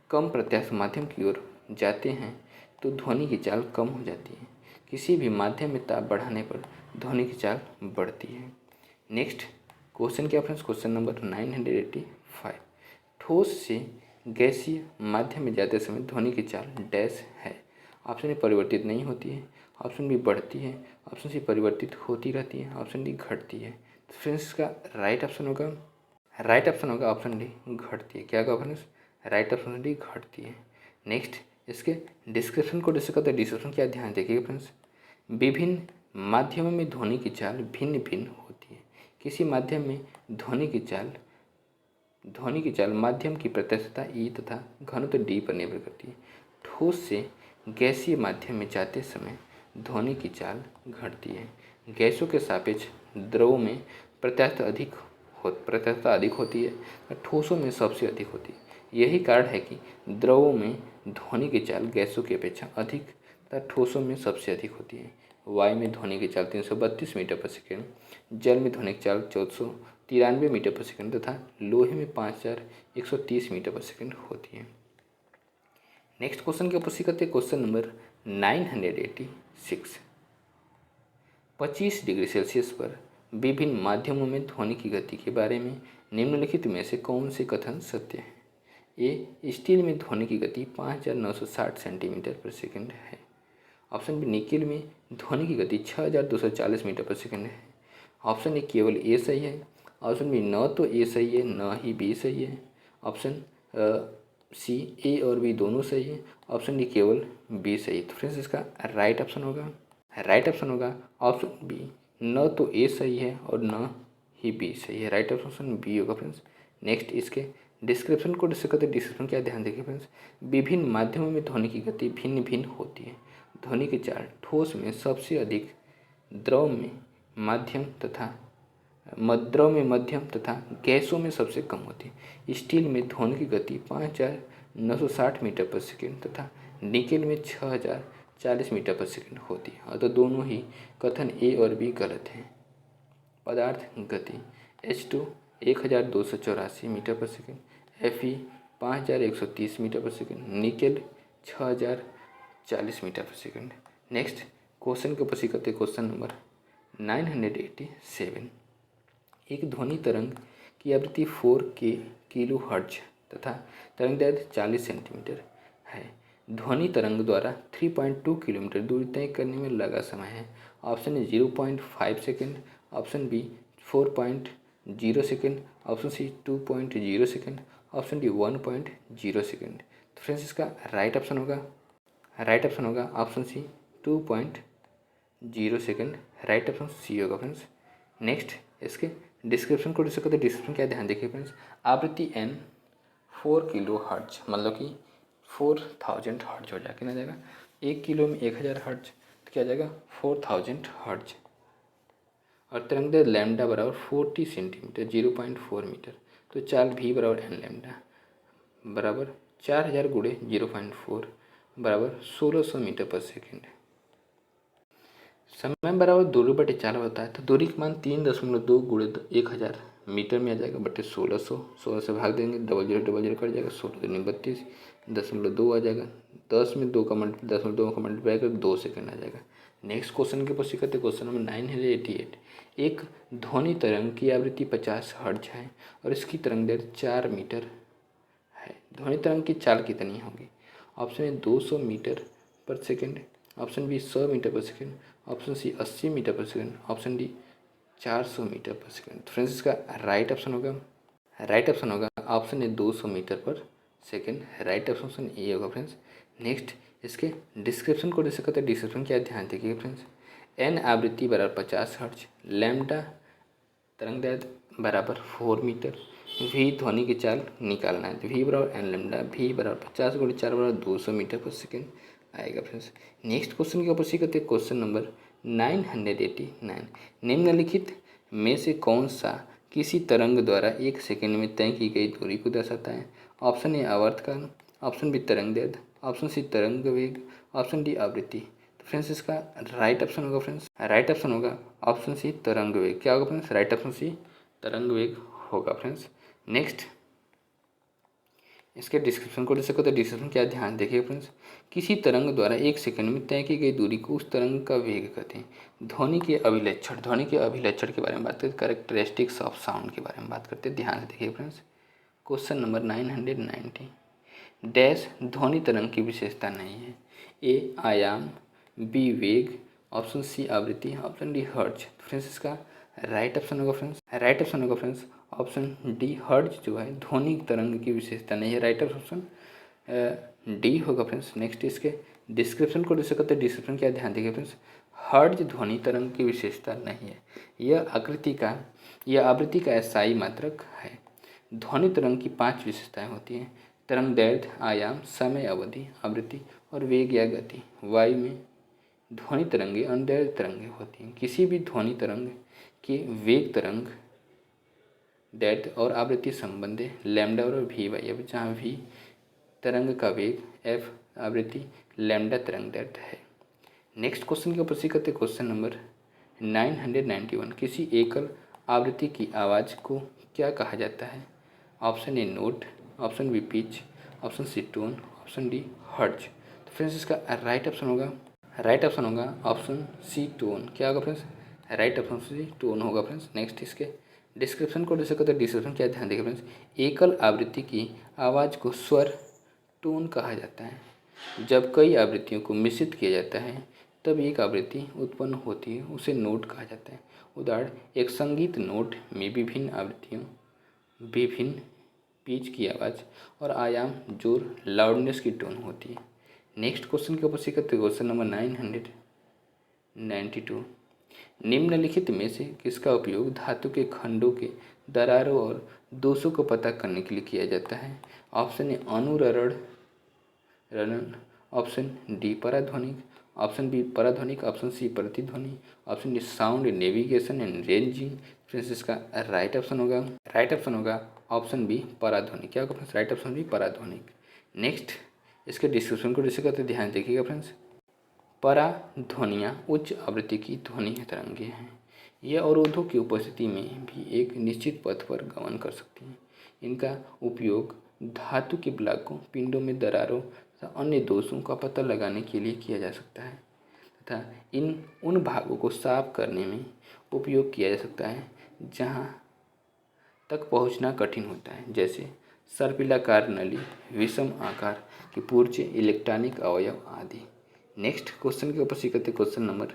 कम प्रत्यास्थ माध्यम की ओर जाते हैं तो ध्वनि की चाल कम हो जाती है। किसी भी माध्यम में ताप बढ़ाने पर ध्वनि की चाल बढ़ती है। नेक्स्ट क्वेश्चन क्या फ्रेंड्स, क्वेश्चन नंबर 985। ठोस से गैसीय माध्यम में जाते समय ध्वनि की चाल डैश है। ऑप्शन ए परिवर्तित नहीं होती है, ऑप्शन बी बढ़ती है, ऑप्शन सी परिवर्तित होती रहती है, ऑप्शन डी घटती है। तो फ्रेंड्स इसका राइट ऑप्शन होगा ऑप्शन डी घटती है। क्या होगा फ्रेंड्स? राइट ऑप्शन डी घटती है। नेक्स्ट इसके डिस्क्रिप्शन को डिस्कस करते हैं। डिस्क्रिप्शन क्या ध्यान देखिए फ्रेंड्स। विभिन्न माध्यमों में ध्वनि की चाल भिन्न भिन्न होती है। किसी माध्यम में ध्वनि की चाल माध्यम की प्रत्यास्थता ई तथा घनत्व डी पर निर्भर करती है। ठोस से गैसीय माध्यम में जाते समय ध्वनि की चाल घटती है। गैसों के सापेक्ष द्रवों में प्रत्यास्थता अधिक होती है और ठोसों में सबसे अधिक होती है। यही कारण है कि द्रवों में ध्वनि की चाल गैसों की अपेक्षा अधिक तथा ठोसों में सबसे अधिक होती है। वायु में ध्वनि की चाल 332 मीटर पर सेकेंड, जल में ध्वनि की चाल 493 मीटर पर सेकेंड तथा लोहे में 5130 मीटर पर सेकेंड होती है। नेक्स्ट क्वेश्चन की उपस्थित करते हैं। Question number 986। 25 डिग्री सेल्सियस पर विभिन्न माध्यमों में ध्वनि की गति के बारे में निम्नलिखित में से कौन से कथन सत्य है? ए, स्टील में ध्वनि की गति 5960 सेंटीमीटर पर सेकेंड है। ऑप्शन बी, निकेल में ध्वनि की गति 6240 मीटर पर सेकेंड है। ऑप्शन ए केवल ए सही है। ऑप्शन बी न तो ए सही है न ही बी सही है। ऑप्शन सी ए और बी दोनों सही है, ऑप्शन डी केवल बी सही। तो फ्रेंड्स इसका राइट ऑप्शन होगा ऑप्शन बी। न तो ए सही है और न ही बी सही है, राइट ऑप्शन बी होगा फ्रेंड्स। नेक्स्ट इसके डिस्क्रिप्शन को डिस्कस करते हैं। डिस्क्रिप्शन क्या, ध्यान देखिए फ्रेंड्स। विभिन्न माध्यमों में ध्वनि की गति भिन्न भिन्न होती है। ध्वनि की चाल ठोस में सबसे अधिक, द्रव में मध्यम तथा गैसों में सबसे कम होती है। स्टील में ध्वनि की गति 5960 मीटर पर सेकेंड तथा निकेल में 6040 मीटर पर सेकेंड होती है। अतः दोनों ही कथन ए और बी गलत हैं। पदार्थ गति H2 1284 मीटर पर सेकेंड, Fe 5130 मीटर पर सेकेंड, निकेल 6040 मीटर पर सेकेंड। नेक्स्ट क्वेश्चन के ऊपर करते क्वेश्चन नंबर 987। एक ध्वनि तरंग की आवृत्ति 4 किलो हर्ट्ज तथा तरंग दैर्घ्य 40 सेंटीमीटर है। ध्वनि तरंग द्वारा 3.2 किलोमीटर दूरी तय करने में लगा समय है। Option A 0.5 second, option B 4.0 second, option C 2.0 second, option D 1.0 second. तो फ्रेंड्स इसका राइट ऑप्शन होगा option C 2.0 second, right option C होगा फ्रेंड्स। नेक्स्ट इसके डिस्क्रिप्शन को डिस्कस करते हैं। डिस्क्रिप्शन क्या है, ध्यान देखिए फ्रेंड्स। आवृत्ति एन 4 किलो हर्ट्ज, मतलब कि 4000 हर्ट्ज हो जाएगा। कितना जाएगा, 1 किलो में 1000 हर्ट्ज, तो क्या जाएगा 4000 हर्ट्ज। और तरंग दैर्घ्य लैम्डा बराबर 40 सेंटीमीटर 0.4 मीटर। तो चाल भी बराबर एन लैम्डा बराबर 4000 गुणे 0.4 बराबर 1600 मीटर पर सेकेंड। समय बराबर दूरी बटे चाल होता है, तो दूरी का मान 3.2 गुणे 1000 मीटर में आ जाएगा बटे 1600 से भाग देंगे, 0000 कट जाएगा, 16 दूनी 32.2 आ जाएगा। 10 में 2 का मल्टीप्लाई कर 2 सेकेंड आ जाएगा। नेक्स्ट क्वेश्चन के ऊपर करते क्वेश्चन नंबर 988। एक ध्वनि तरंग की आवृत्ति 50 हर्ट्ज है और इसकी तरंग दैर्घ्य 4 मीटर है। ध्वनि तरंग की चाल कितनी होगी। ऑप्शन ए 200 मीटर पर सेकेंड, ऑप्शन बी 100 मीटर पर सेकेंड, ऑप्शन सी 80 मीटर पर सेकेंड, ऑप्शन डी 400 मीटर पर सेकेंड। तो फ्रेंड्स इसका राइट ऑप्शन होगा ऑप्शन ए 200 मीटर पर सेकेंड, राइट ऑप्शन ए होगा फ्रेंड्स। नेक्स्ट इसके डिस्क्रिप्शन को डिस्कस करते हैं। डिस्क्रिप्शन क्या ध्यान देखिए फ्रेंड्स। एन आवृत्ति बराबर 50 हर्ट्ज, लैम्डा तरंग दैर्घ्य बराबर 4 मीटर, वी ध्वनि की चाल निकालना है। तो वी बराबर एन लैम्डा, वी बराबर 50 गुणे 4 बराबर 200 मीटर पर सेकेंड आएगा फ्रेंड्स। नेक्स्ट क्वेश्चन के ऊपर करते हैं क्वेश्चन नंबर 989। निम्नलिखित में से कौन सा किसी तरंग द्वारा 1 सेकेंड में तय की गई दूरी को दर्शाता है। ऑप्शन ए आवर्तकाल, ऑप्शन बी तरंग दैर्घ्य, ऑप्शन सी तरंग वेग, ऑप्शन डी आवृत्ति। तो फ्रेंड्स इसका राइट ऑप्शन होगा ऑप्शन सी तरंग वेग। क्या होगा फ्रेंड्स, राइट ऑप्शन सी तरंग वेग होगा फ्रेंड्स। नेक्स्ट इसके डिस्क्रिप्शन को डिस्कस करते हैं। डिस्क्रिप्शन क्या ध्यान देखिए फ्रेंड्स। किसी तरंग द्वारा 1 सेकंड में तय की गई दूरी को उस तरंग का वेग कहते हैं। ध्वनि के अभिलक्षण के बारे में बात करते हैं। कैरेक्टरिस्टिक्स ऑफ साउंड के बारे में बात करते हैं। ध्यान से देखिए फ्रेंड्स। Question number 990। डैश ध्वनि तरंग की विशेषता नहीं है। ए आयाम, बी वेग, ऑप्शन सी आवृत्ति, ऑप्शन डी हर्ट्ज। फ्रेंड्स इसका राइट ऑप्शन होगा फ्रेंड्स ऑप्शन डी हर्ट्ज जो है ध्वनि तरंग की विशेषता नहीं है। राइट ऑप्शन डी होगा फ्रेंड्स। नेक्स्ट इसके डिस्क्रिप्शन को डिस्कस करते हैं। डिस्क्रिप्शन क्या ध्यान देखिए फ्रेंड्स। हर्ट्ज ध्वनि तरंग की विशेषता नहीं है। यह आवृत्ति का अस्थायी मात्रक है। ध्वनि तरंग की 5 विशेषताएं होती हैं। तरंग दैर्घ्य, आयाम, समय अवधि, आवृत्ति और वेग या गति। वायु में ध्वनि तरंगे अनदैर्घ्य तरंगे होती हैं। किसी भी ध्वनि तरंग के वेग तरंग दैर्घ्य और आवृत्ति संबंध है लैम्डा और वी वाई। अब जहाँ वी तरंग का वेग, एफ आवृत्ति, लैम्डा तरंग दैर्घ्य है। नेक्स्ट क्वेश्चन के ऊपर करते क्वेश्चन नंबर 991। किसी एकल आवृत्ति की आवाज़ को क्या कहा जाता है। Option A note, option B pitch, option C tone, option D hertz. तो फ्रेंड्स इसका राइट ऑप्शन होगा ऑप्शन सी टोन। क्या होगा friends, right option C tone होगा फ्रेंड्स। नेक्स्ट इसके डिस्क्रिप्शन को डिस्कस करते हैं। डिस्क्रिप्शन क्या ध्यान देखिए फ्रेंड्स। एकल आवृत्ति की आवाज़ को स्वर टोन कहा जाता है। जब कई आवृत्तियों को मिश्रित किया जाता है तब एक आवृत्ति उत्पन्न होती है, उसे नोट कहा जाता है। उदाहरण, एक संगीत नोट में विभिन्न पिच की आवाज़ और आयाम जोर लाउडनेस की टोन होती है। नेक्स्ट क्वेश्चन के ऊपर सीखते क्वेश्चन नंबर 992। निम्नलिखित में से किसका उपयोग धातु के खंडों के दरारों और दोषों को पता करने के लिए किया जाता है? ऑप्शन ए अनुरणन, ऑप्शन डी पराध्वनिक, ऑप्शन बी पराध्वनिक, ऑप्शन सी प्रतिध्वनि, option D sound navigation and ranging. Friends इसका राइट ऑप्शन होगा ऑप्शन बी पराध्वनिक। क्या होगा फ्रेंड्स? राइट ऑप्शन बी पराध्वनिक। नेक्स्ट इसके डिस्क्रिप्शन को डिस्कस करते ध्यान देखिएगा फ्रेंड्स। पराध्वनियाँ उच्च आवृत्ति की ध्वनि तरंगे हैं। यह अवरोधों की उपस्थिति में भी एक निश्चित पथ पर गमन कर सकती हैं। इनका उपयोग धातु के ब्लॉकों, पिंडों में दरारों तथा अन्य दोषों का पता लगाने के लिए किया जा सकता है तथा उन भागों को साफ करने में उपयोग किया जा सकता है जहाँ तक पहुँचना कठिन होता है, जैसे सर्पिलाकार नली, विषम आकार की पुर्जे, इलेक्ट्रॉनिक अवयव आदि। नेक्स्ट क्वेश्चन के ऊपर सीखते क्वेश्चन नंबर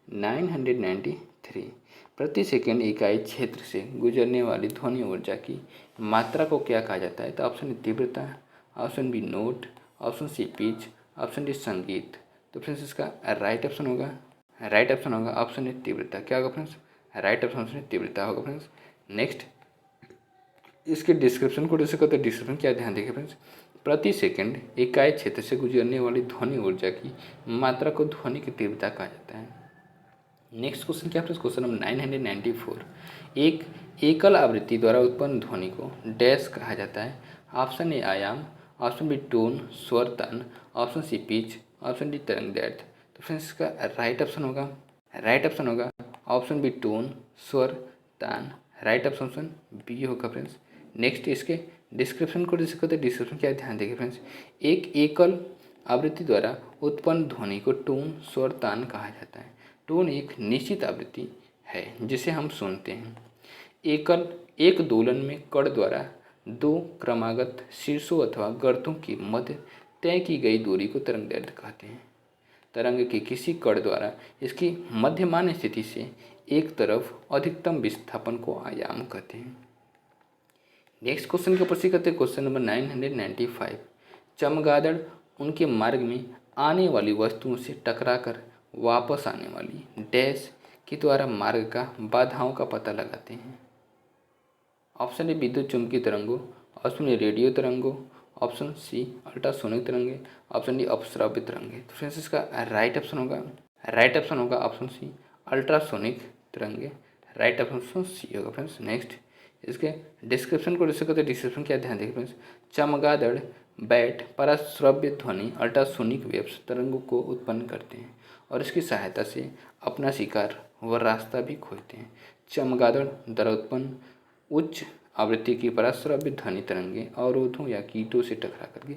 993। प्रति सेकंड इकाई क्षेत्र से गुजरने वाली ध्वनि ऊर्जा की मात्रा को क्या कहा जाता है? तो ऑप्शन तीव्रता, option B note, option C pitch, option D संगीत। तो फ्रेंड्स इसका राइट ऑप्शन होगा ऑप्शन ए तीव्रता। क्या होगा फ्रेंड्स? राइट ऑप्शन तीव्रता होगा फ्रेंड्स। नेक्स्ट इसके डिस्क्रिप्शन को डिस्कस करते हैं। डिस्क्रिप्शन क्या ध्यान देखिए फ्रेंड्स। प्रति सेकंड इकाई क्षेत्र से गुजरने वाली ध्वनि ऊर्जा की मात्रा को ध्वनि की तीव्रता कहा जाता है। नेक्स्ट क्वेश्चन क्या फ्रेंड्स? Question number 994। एक एकल आवृत्ति द्वारा उत्पन्न ध्वनि को डैश कहा जाता है? ऑप्शन ए आयाम, ऑप्शन बी टोन स्वर तान, option C pitch, option D तरंग दैर्ध्य। तो फ्रेंड्स इसका राइट ऑप्शन होगा ऑप्शन बी टोन स्वर तान। राइट ऑप्शन बी होगा फ्रेंड्स। नेक्स्ट इसके डिस्क्रिप्शन को डिस्कस करते हैं। डिस्क्रिप्शन क्या ध्यान देखिए फ्रेंड्स। एक एकल आवृत्ति द्वारा उत्पन्न ध्वनि को टोन स्वर तान कहा जाता है। टोन एक निश्चित आवृत्ति है जिसे हम सुनते हैं। एक दोलन में कण द्वारा दो क्रमागत शीर्षों अथवा गर्तों के मध्य तय की गई दूरी को तरंग दैर्ध्य कहते हैं। तरंग के किसी कण द्वारा इसकी मध्यमान स्थिति से एक तरफ अधिकतम विस्थापन को आयाम कहते हैं। नेक्स्ट क्वेश्चन के ऊपर सीखते हैं क्वेश्चन नंबर 995। चमगादड़ उनके मार्ग में आने वाली वस्तुओं से टकराकर वापस आने वाली डैश के द्वारा मार्ग का बाधाओं का पता लगाते हैं। ऑप्शन ए विद्युत चुंबकीय तरंगों, ऑप्शन ए रेडियो तरंगों, ऑप्शन सी अल्ट्रासोनिक तरंगे, ऑप्शन डी अपश्रव्य तरंगे। तो फ्रेंड्स इसका राइट ऑप्शन होगा ऑप्शन सी अल्ट्रासोनिक तरंगे। राइट ऑप्शन सी होगा फ्रेंड्स। नेक्स्ट इसके डिस्क्रिप्शन को डिस्कस करते हैं। डिस्क्रिप्शन क्या ध्यान देखिए फ्रेंड्स। चमगादड़ बैट पराश्रव्य ध्वनि अल्ट्रासोनिक वेव्स तरंगों को उत्पन्न करते हैं और इसकी सहायता से अपना शिकार व रास्ता भी खोजते हैं। चमगादड़ द्वारा उत्पन्न उच्च आवृत्ति की पराश्रव्य ध्वनि तरंगे अवरोधों या कीटों से टकरा करके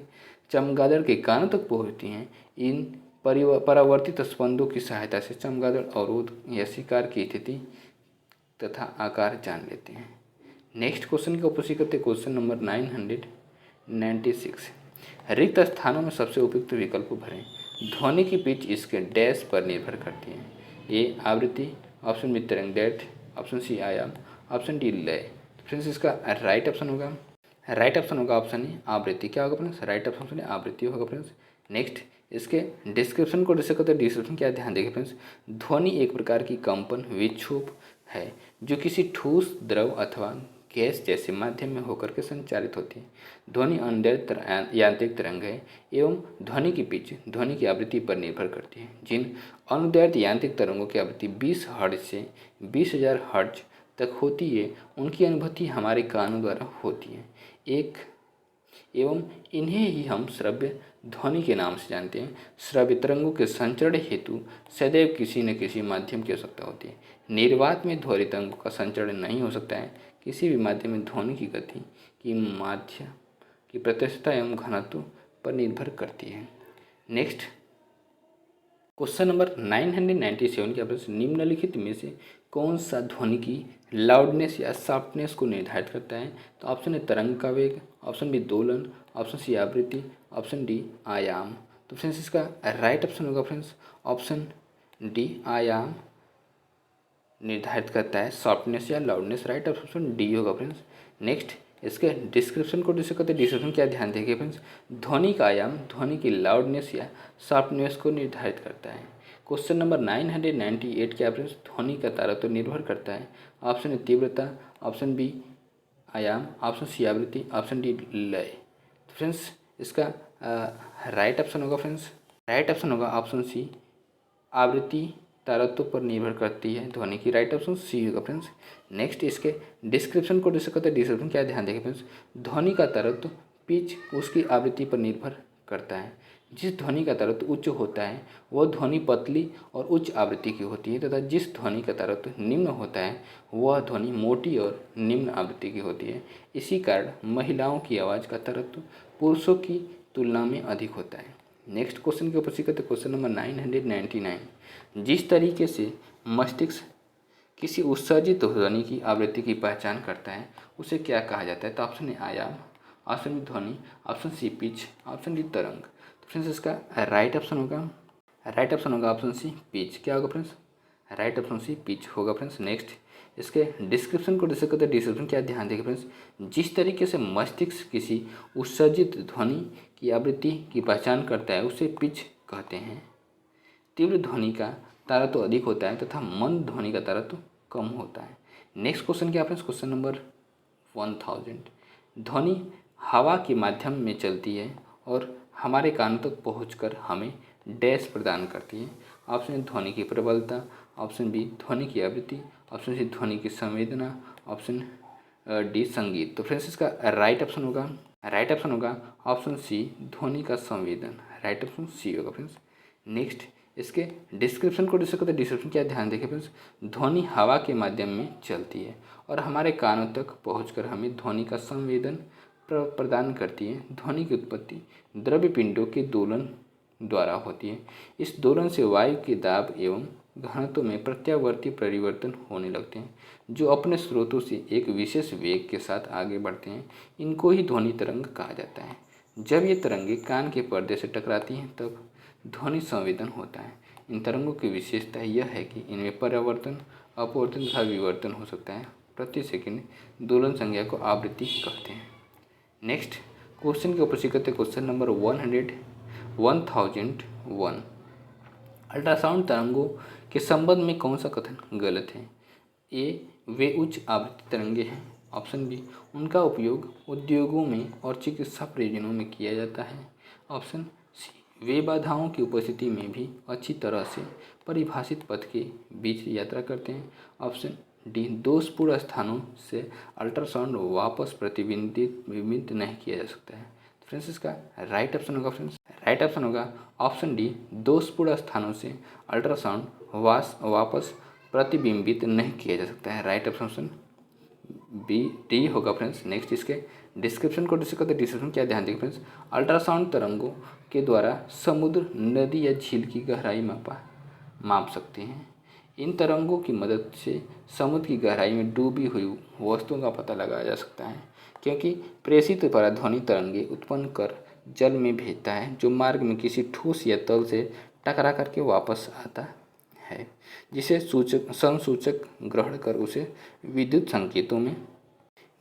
चमगादड़ के कानों तक पहुँचती हैं। इन परावर्तित स्पंदों की सहायता से चमगादड़ अवरोध या शिकार की स्थिति तथा आकार जान लेते हैं। नेक्स्ट क्वेश्चन के ऊपर सीखते क्वेश्चन नंबर 996। रिक्त स्थानों में सबसे उपयुक्त विकल्प भरें। ध्वनि की पिच इसके डैश पर निर्भर करती है। ए आवृत्ति, ऑप्शन बी तरंग दैर्ध्य, ऑप्शन सी आयाम, ऑप्शन डी लय। फ्रेंड्स इसका राइट ऑप्शन होगा ऑप्शन ए आवृत्ति। क्या होगा फ्रेंड्स? राइट ऑप्शन ए आवृत्ति होगा फ्रेंड्स। नेक्स्ट इसके डिस्क्रिप्शन को डिस्कस करते हैं। डिस्क्रिप्शन क्या ध्यान देखिए फ्रेंड्स। ध्वनि एक प्रकार की कंपन विक्षोभ है जो किसी ठोस द्रव अथवा गैस जैसे माध्यम में होकर के संचारित होती है। ध्वनि अनुदैर्ध्य यांत्रिक तरंग है एवं ध्वनि की पिच ध्वनि की आवृत्ति पर निर्भर करती है। जिन अनुदैर्ध्य यांत्रिक तरंगों की आवृत्ति 20 हर्ट्ज से 20,000 हर्ट्ज तक होती है उनकी अनुभूति हमारे कानों द्वारा होती है एवं इन्हें ही हम श्रव्य ध्वनि के नाम से जानते हैं। श्रव्य तरंगों के संचरण हेतु सदैव किसी न किसी माध्यम की आवश्यकता होती है। निर्वात में ध्वनि तरंगों का संचरण नहीं हो सकता है। किसी भी माध्यम में ध्वनि की गति की माध्य की प्रत्यक्षता एवं घनत्व पर निर्भर करती है। नेक्स्ट क्वेश्चन नंबर 997 का प्रश्न निम्नलिखित में से कौन सा ध्वनि की लाउडनेस या सॉफ्टनेस को निर्धारित करता है? तो ऑप्शन ए तरंग का वेग, ऑप्शन बी दोलन, ऑप्शन सी आवृत्ति, ऑप्शन डी आयाम। तो फ्रेंड्स इसका राइट ऑप्शन होगा फ्रेंड्स ऑप्शन डी आयाम निर्धारित करता है सॉफ्टनेस या लाउडनेस। राइट ऑप्शन डी होगा फ्रेंड्स। नेक्स्ट इसके डिस्क्रिप्शन को जिसे कहते हैं डिस्क्रिप्शन, क्या ध्यान देंगे फ्रेंड्स, ध्वनि का आयाम ध्वनि की लाउडनेस या शार्पनेस को निर्धारित करता है। क्वेश्चन नंबर 998 क्या फ्रेंड्स, ध्वनि का तारतम्य निर्भर करता है। ऑप्शन ए तीव्रता, ऑप्शन बी आयाम, ऑप्शन सी आवृत्ति, ऑप्शन डी लय। तो फ्रेंड्स इसका राइट ऑप्शन होगा फ्रेंड्स, राइट ऑप्शन होगा ऑप्शन सी, आवृत्ति तारत्व पर निर्भर करती है ध्वनि की। राइट ऑप्शन सी होगा फ्रेंड्स। नेक्स्ट इसके डिस्क्रिप्शन को जिसे कहते हैं डिस्क्रिप्शन, क्या ध्यान देंगे फ्रेंड्स, ध्वनि का तारत्व पिच उसकी आवृत्ति पर निर्भर करता है। जिस ध्वनि का तारत्व उच्च होता है वह ध्वनि पतली और उच्च आवृत्ति की होती है, तथा जिस ध्वनि का तारत्व निम्न होता है वह ध्वनि मोटी और निम्न आवृत्ति की होती है। इसी कारण महिलाओं की आवाज़ का तारत्व पुरुषों की तुलना में अधिक होता है। नेक्स्ट क्वेश्चन के ऊपर सीखते क्वेश्चन नंबर 999, जिस तरीके से मस्तिष्क किसी उत्सर्जित ध्वनि की आवृत्ति की पहचान करता है उसे क्या कहा जाता है। तो ऑप्शन ए आयाम, ऑप्शन बी ध्वनि, option C pitch, option D तरंग। तो फ्रेंड्स इसका राइट ऑप्शन होगा ऑप्शन सी पिच। क्या होगा friends, right option C pitch होगा फ्रेंड्स। नेक्स्ट इसके डिस्क्रिप्शन को जिसे कहते हैं डिस्क्रिप्शन, क्या ध्यान देंगे फ्रेंड्स, जिस तरीके से मस्तिष्क किसी उत्सर्जित ध्वनि की आवृत्ति की पहचान करता है उसे पिच कहते हैं। तीव्र ध्वनि का तारत्व अधिक होता है तथा मंद ध्वनि का तारत्व कम होता है। नेक्स्ट क्वेश्चन क्या फ्रेंड्स, क्वेश्चन नंबर 1000, ध्वनि हवा के माध्यम में चलती है और हमारे कानों तक पहुंचकर हमें डैश प्रदान करती है। ऑप्शन ए ध्वनि की प्रबलता, ऑप्शन बी ध्वनि की आवृत्ति, ऑप्शन सी ध्वनि की संवेदना, ऑप्शन डी संगीत। तो फ्रेंड्स इसका राइट ऑप्शन होगा ऑप्शन सी ध्वनि का संवेदन। राइट ऑप्शन सी होगा फ्रेंड्स। नेक्स्ट इसके डिस्क्रिप्शन को जिसे कहते हैं डिस्क्रिप्शन, क्या ध्यान देखें फ्रेंड्स, ध्वनि हवा के माध्यम में चलती है और हमारे कानों तक पहुंचकर हमें ध्वनि का संवेदन प्रदान करती है। ध्वनि की उत्पत्ति द्रव्य पिंडों के दोलन द्वारा होती है। इस दोलन से वायु के दाब एवं घनत्व में प्रत्यावर्ती परिवर्तन होने लगते हैं जो अपने स्रोतों से एक विशेष वेग के साथ आगे बढ़ते हैं। इनको ही ध्वनि तरंग कहा जाता है। जब ये तरंगे कान के पर्दे से टकराती हैं तब ध्वनि संवेदन होता है। इन तरंगों की विशेषता यह है कि इनमें परावर्तन, अपवर्तन तथा विवर्तन हो सकता है। प्रति सेकंड दोलन संख्या को आवृत्ति कहते हैं। नेक्स्ट क्वेश्चन के ऊपर सीखते क्वेश्चन नंबर 1001, अल्ट्रासाउंड तरंगों के संबंध में कौन सा कथन गलत है। ए, वे उच्च आवृत्ति तरंगे हैं। ऑप्शन बी, उनका उपयोग उद्योगों में और चिकित्सा प्रयोजनों में किया जाता है। ऑप्शन सी, वे बाधाओं की उपस्थिति में भी अच्छी तरह से परिभाषित पथ के बीच यात्रा करते हैं। ऑप्शन डी, दोषपूर्ण स्थानों से अल्ट्रासाउंड वापस प्रतिबिंबित नहीं किया जा सकता है। फ्रेंड्स इसका राइट ऑप्शन होगा ऑप्शन डी, दोषपूर्ण स्थानों से अल्ट्रासाउंड वापस प्रतिबिंबित नहीं किया जा सकता है। राइट ऑप्शन बी डी होगा फ्रेंड्स। नेक्स्ट इसके डिस्क्रिप्शन को जिसे कहते हैं डिस्क्रिप्शन, क्या ध्यान देंगे फ्रेंड्स, अल्ट्रासाउंड तरंगों के द्वारा समुद्र, नदी या झील की गहराई माप सकते हैं। इन तरंगों की मदद से समुद्र की गहराई में डूबी हुई वस्तुओं का पता लगाया जा सकता है, क्योंकि प्रेषित पराध्वनि तरंगे उत्पन्न कर जल में भेजता है जो मार्ग में किसी ठोस या तल से टकरा करके वापस आता है, जिसे संसूचक ग्रहण कर उसे विद्युत संकेतों में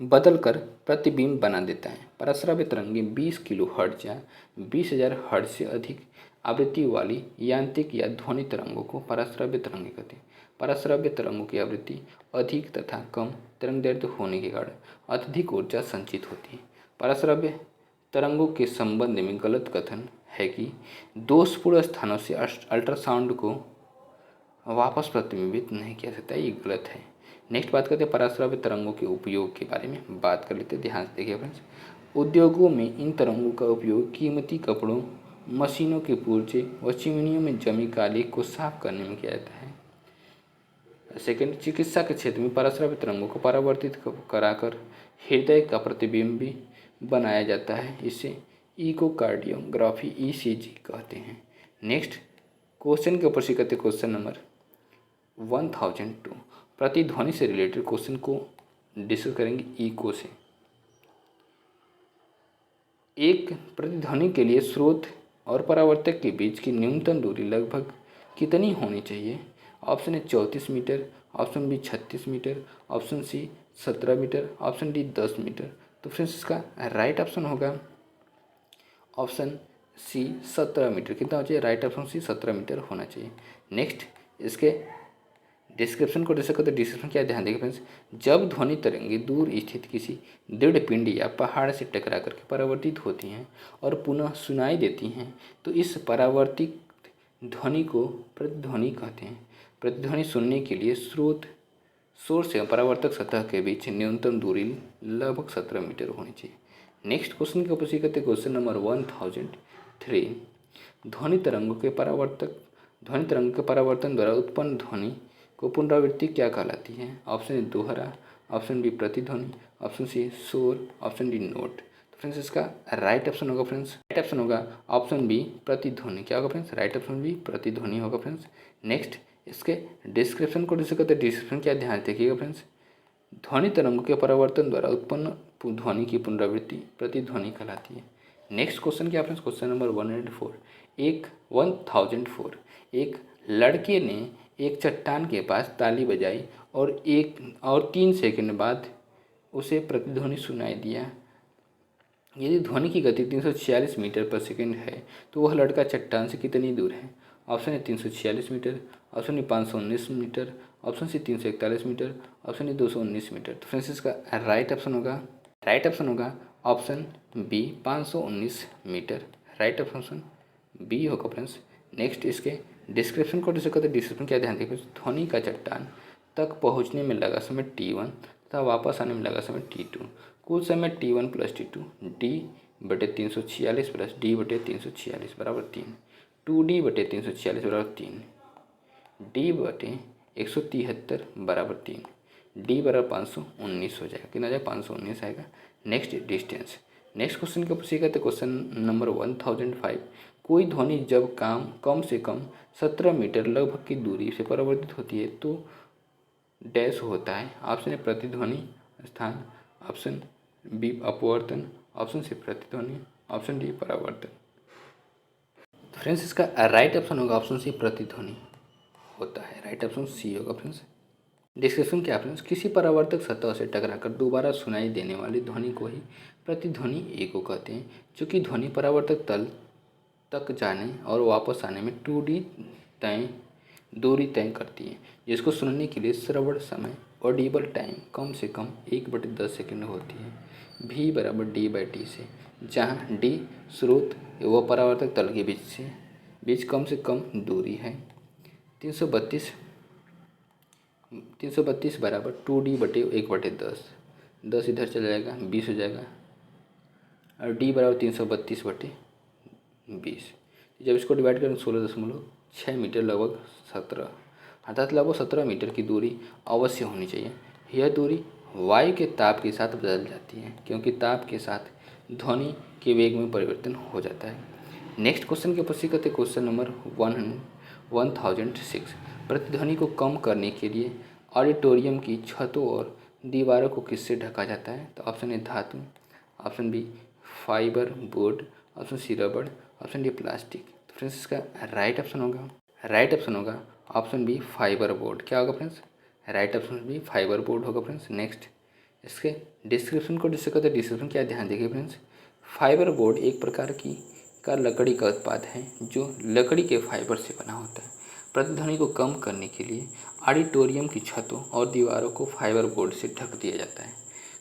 बदलकर प्रतिबिंब बना देता है। पराश्रव्य तरंगे 20 किलोहर्ट्ज या 20,000 हर्ट्ज से अधिक आवृत्ति वाली यांत्रिक या ध्वनि तरंगों को पराश्रव्य तरंगे कहते हैं। पराश्रव्य तरंगों की आवृत्ति अधिक तथा कम तरंगदैर्घ्य होने के कारण अत्यधिक ऊर्जा संचित होती है। पराश्रव्य तरंगों के संबंध में गलत कथन है कि दोषपूर्ण स्थानों से अल्ट्रासाउंड को वापस प्रतिबिंबित नहीं किया सकता, ये गलत है। नेक्स्ट बात करते हैं पराश्रव्य तरंगों के उपयोग के बारे में बात कर लेते हैं। ध्यान से देखिए फ्रेंड्स, उद्योगों में इन तरंगों का उपयोग कीमती कपड़ों, मशीनों के पुर्जे व चिमनियों में जमी काली को साफ करने में किया जाता है। सेकेंड, चिकित्सा के क्षेत्र में पराश्रव्य तरंगों को परावर्तित कराकर हृदय का प्रतिबिंब बनाया जाता है। इसे इकोकार्डियोग्राफी ECG कहते हैं। नेक्स्ट क्वेश्चन के ऊपर सीखते क्वेश्चन नंबर 1002, प्रतिध्वनि से रिलेटेड क्वेश्चन को डिस्कस करेंगे इको से। एक प्रतिध्वनि के लिए स्रोत और परावर्तक के बीच की न्यूनतम दूरी लगभग कितनी होनी चाहिए। Option A 34 metre, option B 36 metre, option C 17 metre, option D 10 metre. तो फ्रेंड्स इसका राइट ऑप्शन होगा ऑप्शन सी 17 मीटर। कितना हो चाहिए? राइट ऑप्शन सी 17 मीटर होना चाहिए। नेक्स्ट इसके डिस्क्रिप्शन को देख सकते हो। डिस्क्रिप्शन क्या ध्यान देंगे फ्रेंड्स, जब ध्वनि तरंगे दूर स्थित किसी दृढ़ पिंड या पहाड़ से टकरा करके परावर्तित होती हैं और पुनः सुनाई देती हैं तो इस परावर्तित ध्वनि को प्रतिध्वनि कहते हैं। प्रतिध्वनि सुनने के लिए स्रोत सोर्स एवं परावर्तक सतह के बीच न्यूनतम दूरी लगभग 17 मीटर होनी चाहिए। नेक्स्ट क्वेश्चन की पूछी करते क्वेश्चन नंबर 1003, ध्वनि तरंगों के परावर्तन द्वारा उत्पन्न ध्वनि को पुनरावृत्ति क्या कहलाती है? ऑप्शन ए दोहरा, ऑप्शन बी प्रतिध्वनि, ऑप्शन सी शोर, ऑप्शन डी नोट। तो फ्रेंड्स इसका राइट ऑप्शन होगा ऑप्शन बी प्रतिध्वनि। क्या होगा फ्रेंड्स? राइट ऑप्शन बी प्रतिध्वनि होगा फ्रेंड्स। नेक्स्ट इसके डिस्क्रिप्शन को डिस्कस करते हैं। डिस्क्रिप्शन क्या ध्यान देखिएगा फ्रेंड्स, ध्वनि तरंगों के परावर्तन द्वारा उत्पन्न ध्वनि की पुनरावृत्ति प्रतिध्वनि कहलाती है। नेक्स्ट क्वेश्चन क्या फ्रेंड्स? क्वेश्चन नंबर 104, 1004, एक लड़के ने एक चट्टान के पास ताली बजाई और 3 सेकंड बाद उसे प्रतिध्वनि सुनाई दिया। यदि ध्वनि की गति 346 मीटर पर सेकंड है तो वह लड़का चट्टान से कितनी दूर है? Option A 346 metre, option A 519 metre, option C 341 metre, option A 219 metre. तो फ्रेंड्स इसका राइट ऑप्शन होगा option B 519 metre. Right option B होगा फ्रेंड्स। नेक्स्ट इसके डिस्क्रिप्शन को डिस्कस करते हैं। डिस्क्रिप्शन क्या ध्यान देखिए, ध्वनि का चट्टान तक पहुंचने में लगा समय t1 तथा वापस आने में लगा समय t2। कुल समय t1 + t2 d/346 + d/346 बराबर 3, 2d/346 बराबर 3, d/173 बराबर 3, d बराबर 519 हो जाएगा। कितना आ जाएगा? 519 आएगा। Next distance. नेक्स्ट क्वेश्चन का पूछिएगा तो क्वेश्चन नंबर 1005, कोई ध्वनि जब कम से कम 17 मीटर लगभग की दूरी से परावर्तित होती है तो डैश होता है। ऑप्शन ए प्रतिध्वनि स्थान, ऑप्शन बी अपवर्तन, ऑप्शन सी प्रतिध्वनि, ऑप्शन डी परावर्तन। फ्रेंड्स इसका राइट ऑप्शन होगा ऑप्शन सी प्रतिध्वनि होता है। राइट ऑप्शन सी होगा फ्रेंड्स। डिस्कशन क्या फ्रेंड्स, किसी परावर्तक सतह से टकराकर दोबारा सुनाई देने वाली ध्वनि को ही प्रतिध्वनि एको कहते हैं। चूँकि ध्वनि परावर्तक तल तक जाने और वापस आने में 2d दूरी तय करती है, जिसको सुनने के लिए श्रवण समय ऑडिबल टाइम कम से कम 1/10 सेकंड होती है। v बराबर d/t से, जहाँ d स्रोत व परावर्तक तल के बीच कम से कम दूरी है। 332 बराबर 2d/1/10, 10 इधर चला जाएगा 20 हो जाएगा और d बराबर 332/20। जब इसको डिवाइड करें 16.6 मीटर लगभग 17 अर्थात लगभग 17 मीटर की दूरी अवश्य होनी चाहिए। यह दूरी वायु के ताप के साथ बदल जाती है क्योंकि ताप के साथ ध्वनि के वेग में परिवर्तन हो जाता है। नेक्स्ट क्वेश्चन के प्रश्न करते क्वेश्चन नंबर 1006, प्रतिध्वनि को कम करने के लिए ऑडिटोरियम की छतों और दीवारों को किससे ढका जाता है? तो ऑप्शन ए धातु, option B fibre board, option C रबड़, ऑप्शन डी प्लास्टिक। तो फ्रेंड्स इसका राइट ऑप्शन होगा ऑप्शन बी फाइबर बोर्ड। क्या होगा friends? Right option B fibre board होगा फ्रेंड्स। नेक्स्ट इसके डिस्क्रिप्शन को डिस्कस करते हैं। डिस्क्रिप्शन क्या ध्यान देखिए फ्रेंड्स, फाइबर बोर्ड एक प्रकार का लकड़ी का उत्पाद है जो लकड़ी के फाइबर से बना होता है। प्रतिध्वनि को कम करने के लिए ऑडिटोरियम की छतों और दीवारों को फाइबर बोर्ड से ढक दिया जाता है।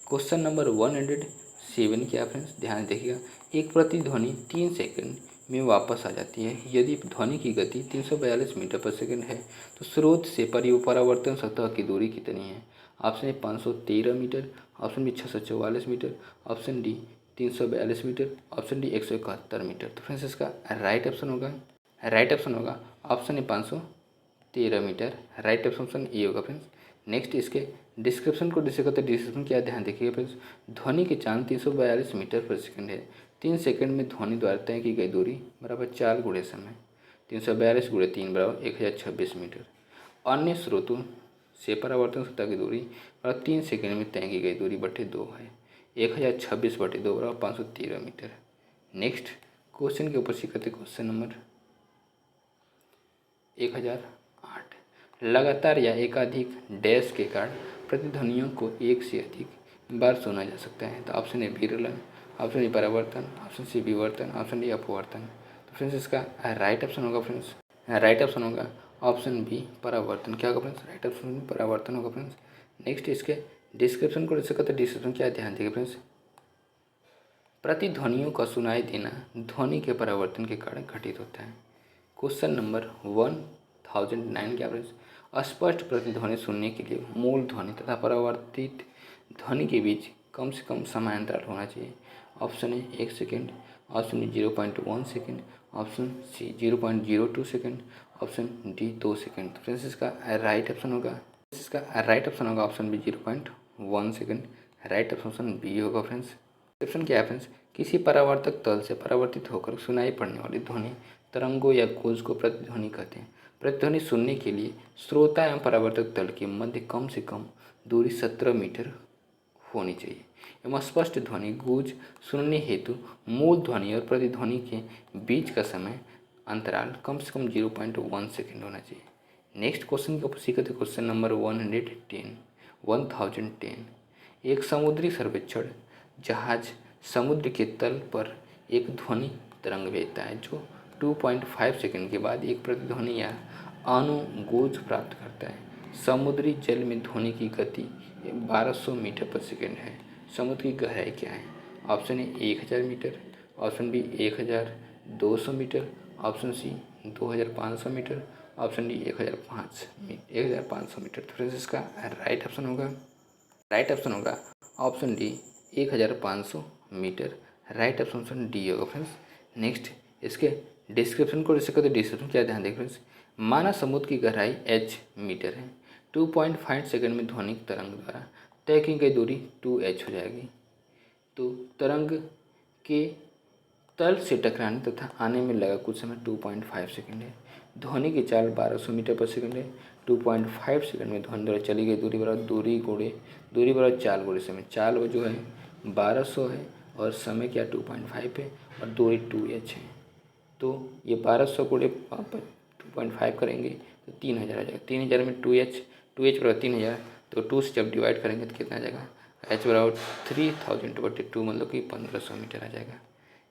क्वेश्चन नंबर 107 क्या फ्रेंड्स? ध्यान देखिएगा, एक प्रतिध्वनि 3 सेकंड में वापस आ जाती है। यदि ध्वनि की गति 342 मीटर पर सेकंड है तो स्रोत से परावर्तन सतह की दूरी कितनी है? Option A 513 metre, option B 644 metre, option D 342 metre, option D 171 metre. तो फ्रेंड्स इसका राइट ऑप्शन होगा option A 513 metre. Right option A होगा फ्रेंड्स। नेक्स्ट इसके डिस्क्रिप्शन को डिस्कस करते हैं। डिस्क्रिप्शन क्या ध्यान देखिएगा फ्रेंड्स, ध्वनि की चाल 342 मीटर पर सेकंड है। 3 सेकंड में ध्वनि द्वारा तय की गई दूरी बराबर 4 गुणे समय, 342 × 3 बराबर 1026 मीटर। अन्य स्रोतों से परावर्तन सतह की दूरी और 3 सेकंड में तय की गई दूरी बटे 2 है। 1026/2 बराबर 513 मीटर। नेक्स्ट क्वेश्चन के ऊपर सीखते क्वेश्चन नंबर 1008, लगातार या एकाधिक डैश के कारण प्रतिध्वनियों को एक से अधिक बार सुना जा सकता है? तो ऑप्शन ए विरलन, ऑप्शन ए परावर्तन, ऑप्शन सी विवर्तन, ऑप्शन डी अपवर्तन। तो फ्रेंड्स इसका राइट ऑप्शन होगा फ्रेंड्स, राइट ऑप्शन होगा ऑप्शन बी परावर्तन। क्या होगा फ्रेंड्स? राइट ऑप्शन बी परावर्तन होगा फ्रेंड्स। नेक्स्ट इसके डिस्क्रिप्शन को देख सकते, डिस्क्रिप्शन क्या ध्यान देगा फ्रेंड्स? प्रतिध्वनियों का सुनाई देना ध्वनि के परावर्तन के कारण घटित होता है। क्वेश्चन नंबर 1009 क्या फ्रेंड्स? स्पष्ट प्रतिध्वनि सुनने के लिए मूल ध्वनि तथा परावर्तित ध्वनि के बीच कम से कम समय अंतराल होना चाहिए। Option A 1 second, option B 0.1 second, option C 0.02 second, option D 2 second. तो फ्रेंड्स इसका राइट ऑप्शन होगा, option B 0.1 second. Right option B होगा फ्रेंड्स। ऑप्शन क्या है फ्रेंड्स? किसी परावर्तक तल से परावर्तित होकर सुनाई पड़ने वाली ध्वनि तरंगों या गूंज को प्रतिध्वनि कहते हैं। प्रतिध्वनि सुनने के लिए श्रोता एवं परावर्तक तल के मध्य कम से कम दूरी 17 मीटर होनी चाहिए एवं स्पष्ट ध्वनि गूंज सुनने हेतु मूल ध्वनि और प्रतिध्वनि के बीच का समय अंतराल कम से कम 0.1 सेकेंड होना चाहिए। नेक्स्ट क्वेश्चन की पुष्टि करते क्वेश्चन नंबर 1010। एक समुद्री सर्वेक्षण जहाज समुद्र के तल पर एक ध्वनि तरंग भेजता है जो 2.5 सेकंड के बाद एक प्रतिध्वनि या अनुगूंज प्राप्त करता है। समुद्री जल में ध्वनि की गति 1200 मीटर पर सेकंड है। समुद्र की गहराई क्या है? Option A 1000 metre, option B 1200 metre, option C 2500 metre, option D 1500 metre. तो फ्रेंड्स इसका राइट ऑप्शन होगा option D 1500 metre. Right option D होगा फ्रेंड्स। नेक्स्ट इसके डिस्क्रिप्शन को देख सकते हैं। डिस्क्रिप्शन क्या ध्यान दें फ्रेंड्स? माना समुद्र की गहराई h मीटर है, 2.5 सेकंड में ध्वनिक तरंग द्वारा तय की गई दूरी 2h हो जाएगी। तो तरंग के तल से टकराने तथा आने में लगा कुछ समय 2.5 सेकंड है। ध्वनि की चाल 1200 मीटर पर सेकंड है। 2.5 सेकंड में ध्वनि द्वारा चली गई दूरी बराबर दूरी बराबर चाल गुणे समय। चाल वो जो है 1200 है और समय क्या 2.5 है और दूरी 2h है। तो ये 1200 गुणे 2.5 करेंगे तो 3000 आ जाएगा। 3000 में 2h बराबर 3000, तो 2 से जब डिवाइड करेंगे तो कितना आ जाएगा? h बराबर 3000/2 मतलब कि 1500 मीटर आ जाएगा।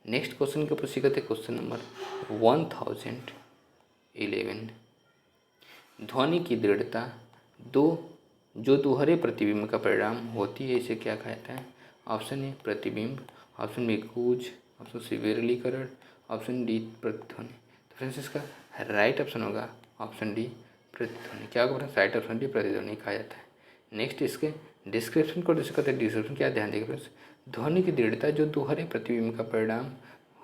नेक्स्ट क्वेश्चन की पुष्टि करते क्वेश्चन नंबर 1011। ध्वनि की दृढ़ता जो दोहरे प्रतिबिंब का परिणाम होती है इसे क्या कहता है? ऑप्शन ए प्रतिबिंब, ऑप्शन बी गूंज, ऑप्शन सी विरलीकरण, ऑप्शन डी प्रतिध्वनि। तो फ्रेंड्स इसका राइट ऑप्शन होगा ऑप्शन डी प्रतिध्वनि। क्या होगा फ्रेंड्स? राइट ऑप्शन डी प्रतिध्वनि कहा जाता है। नेक्स्ट इसके डिस्क्रिप्शन को देख सकते हैं। डिस्क्रिप्शन क्या ध्यान देगा फ्रेंड्स? ध्वनि की दृढ़ता जो दोहरे प्रतिबिंब का परिणाम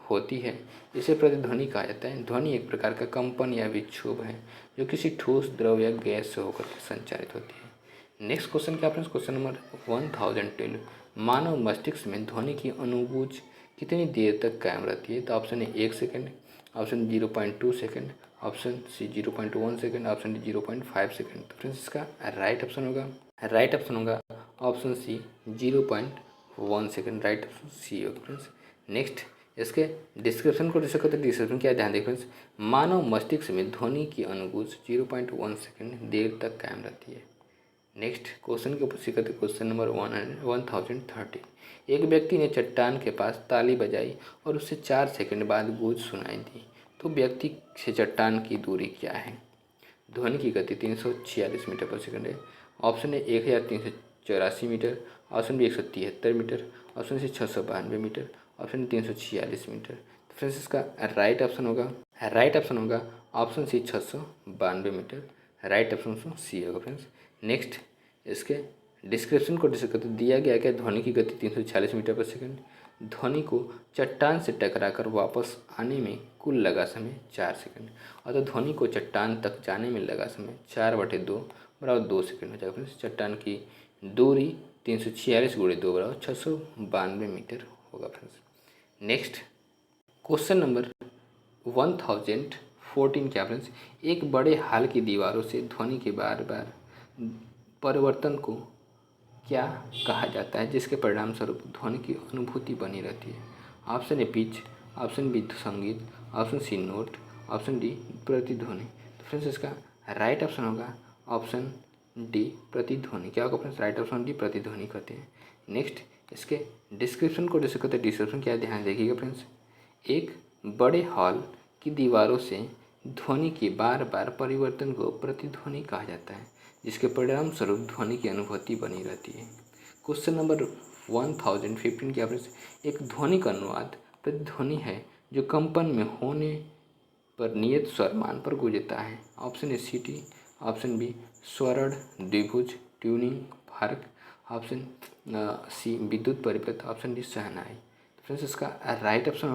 होती है इसे प्रतिध्वनि कहा जाता है। ध्वनि एक प्रकार का कंपन या विक्षोभ है जो किसी ठोस द्रव या गैस से होकर के संचारित होती है। नेक्स्ट क्वेश्चन क्या फ्रेंड्स? Question number 1012। मानव मस्तिष्क में ध्वनि की अनुगूंज कितनी देर तक कायम रहती है? तो option A 1 second, option 0.2 second, option C 0.1 second, option D 0.5 second. तो फ्रेंड्स इसका राइट ऑप्शन होगा option C 0.1 second. Right option C होगा फ्रेंड्स। नेक्स्ट इसके डिस्क्रिप्शन को देख सकते हैं। डिस्क्रिप्शन क्या ध्यान दें फ्रेंड्स? मानव मस्तिष्क में ध्वनि की अनुगूंज 0.1 सेकेंड देर तक कायम रहती है। नेक्स्ट क्वेश्चन की पुष्टि करते क्वेश्चन नंबर 1013। एक व्यक्ति ने चट्टान के पास ताली बजाई और उससे 4 सेकंड बाद गूंज सुनाई दी, तो व्यक्ति से चट्टान की दूरी क्या है? ध्वनि की गति 346 मीटर पर सेकंड है। Option A 1384 metre, option B 173 metre, option C 692 metre, option 346 metre. तो फ्रेंड्स इसका राइट ऑप्शन होगा option C 692 metre. Right option C होगा फ्रेंड्स। नेक्स्ट इसके डिस्क्रिप्शन को डिस्कस करते दिया गया कि ध्वनि की गति 346 मीटर पर सेकंड। ध्वनि को चट्टान से टकराकर वापस आने में कुल लगा समय 4 सेकंड, और तो ध्वनि को चट्टान तक जाने में लगा समय 4/2 बराबर 2 सेकंड हो जाएगा फ्रेंड्स। चट्टान की दूरी 346 × 2 बराबर 692 मीटर होगा फ्रेंड्स। नेक्स्ट क्वेश्चन नंबर 1014 क्या फ्रेंड्स? एक बड़े हॉल की दीवारों से ध्वनि के बार बार परिवर्तन को क्या कहा जाता है जिसके परिणाम स्वरूप ध्वनि की अनुभूति बनी रहती है? Option A pitch, option B संगीत, option C note, option D प्रतिध्वनि। तो फ्रेंड्स इसका राइट ऑप्शन होगा ऑप्शन डी प्रतिध्वनि। क्या होगा फ्रेंड्स? राइट ऑप्शन डी प्रतिध्वनि कहते हैं। नेक्स्ट इसके डिस्क्रिप्शन को डिस्कस करते हैं। डिस्क्रिप्शन क्या है, ध्यान देखिएगा फ्रेंड्स। एक बड़े हॉल की दीवारों से ध्वनि के बार बार परिवर्तन को प्रतिध्वनि कहा जाता है, जिसके परिणाम स्वरूप ध्वनि की अनुभूति बनी रहती है। क्वेश्चन नंबर 1015 क्या फ्रेंड्स, एक ध्वनिक अनुवाद प्रतिध्वनि है जो कंपन में होने पर नियत स्वर मान पर गूंजता है। ऑप्शन ए सीटी, ऑप्शन बी स्वरण द्विभुज ट्यूनिंग फर्क, ऑप्शन सी विद्युत परिपथ, ऑप्शन डी शहनाई। तो फ्रेंड्स इसका राइट ऑप्शन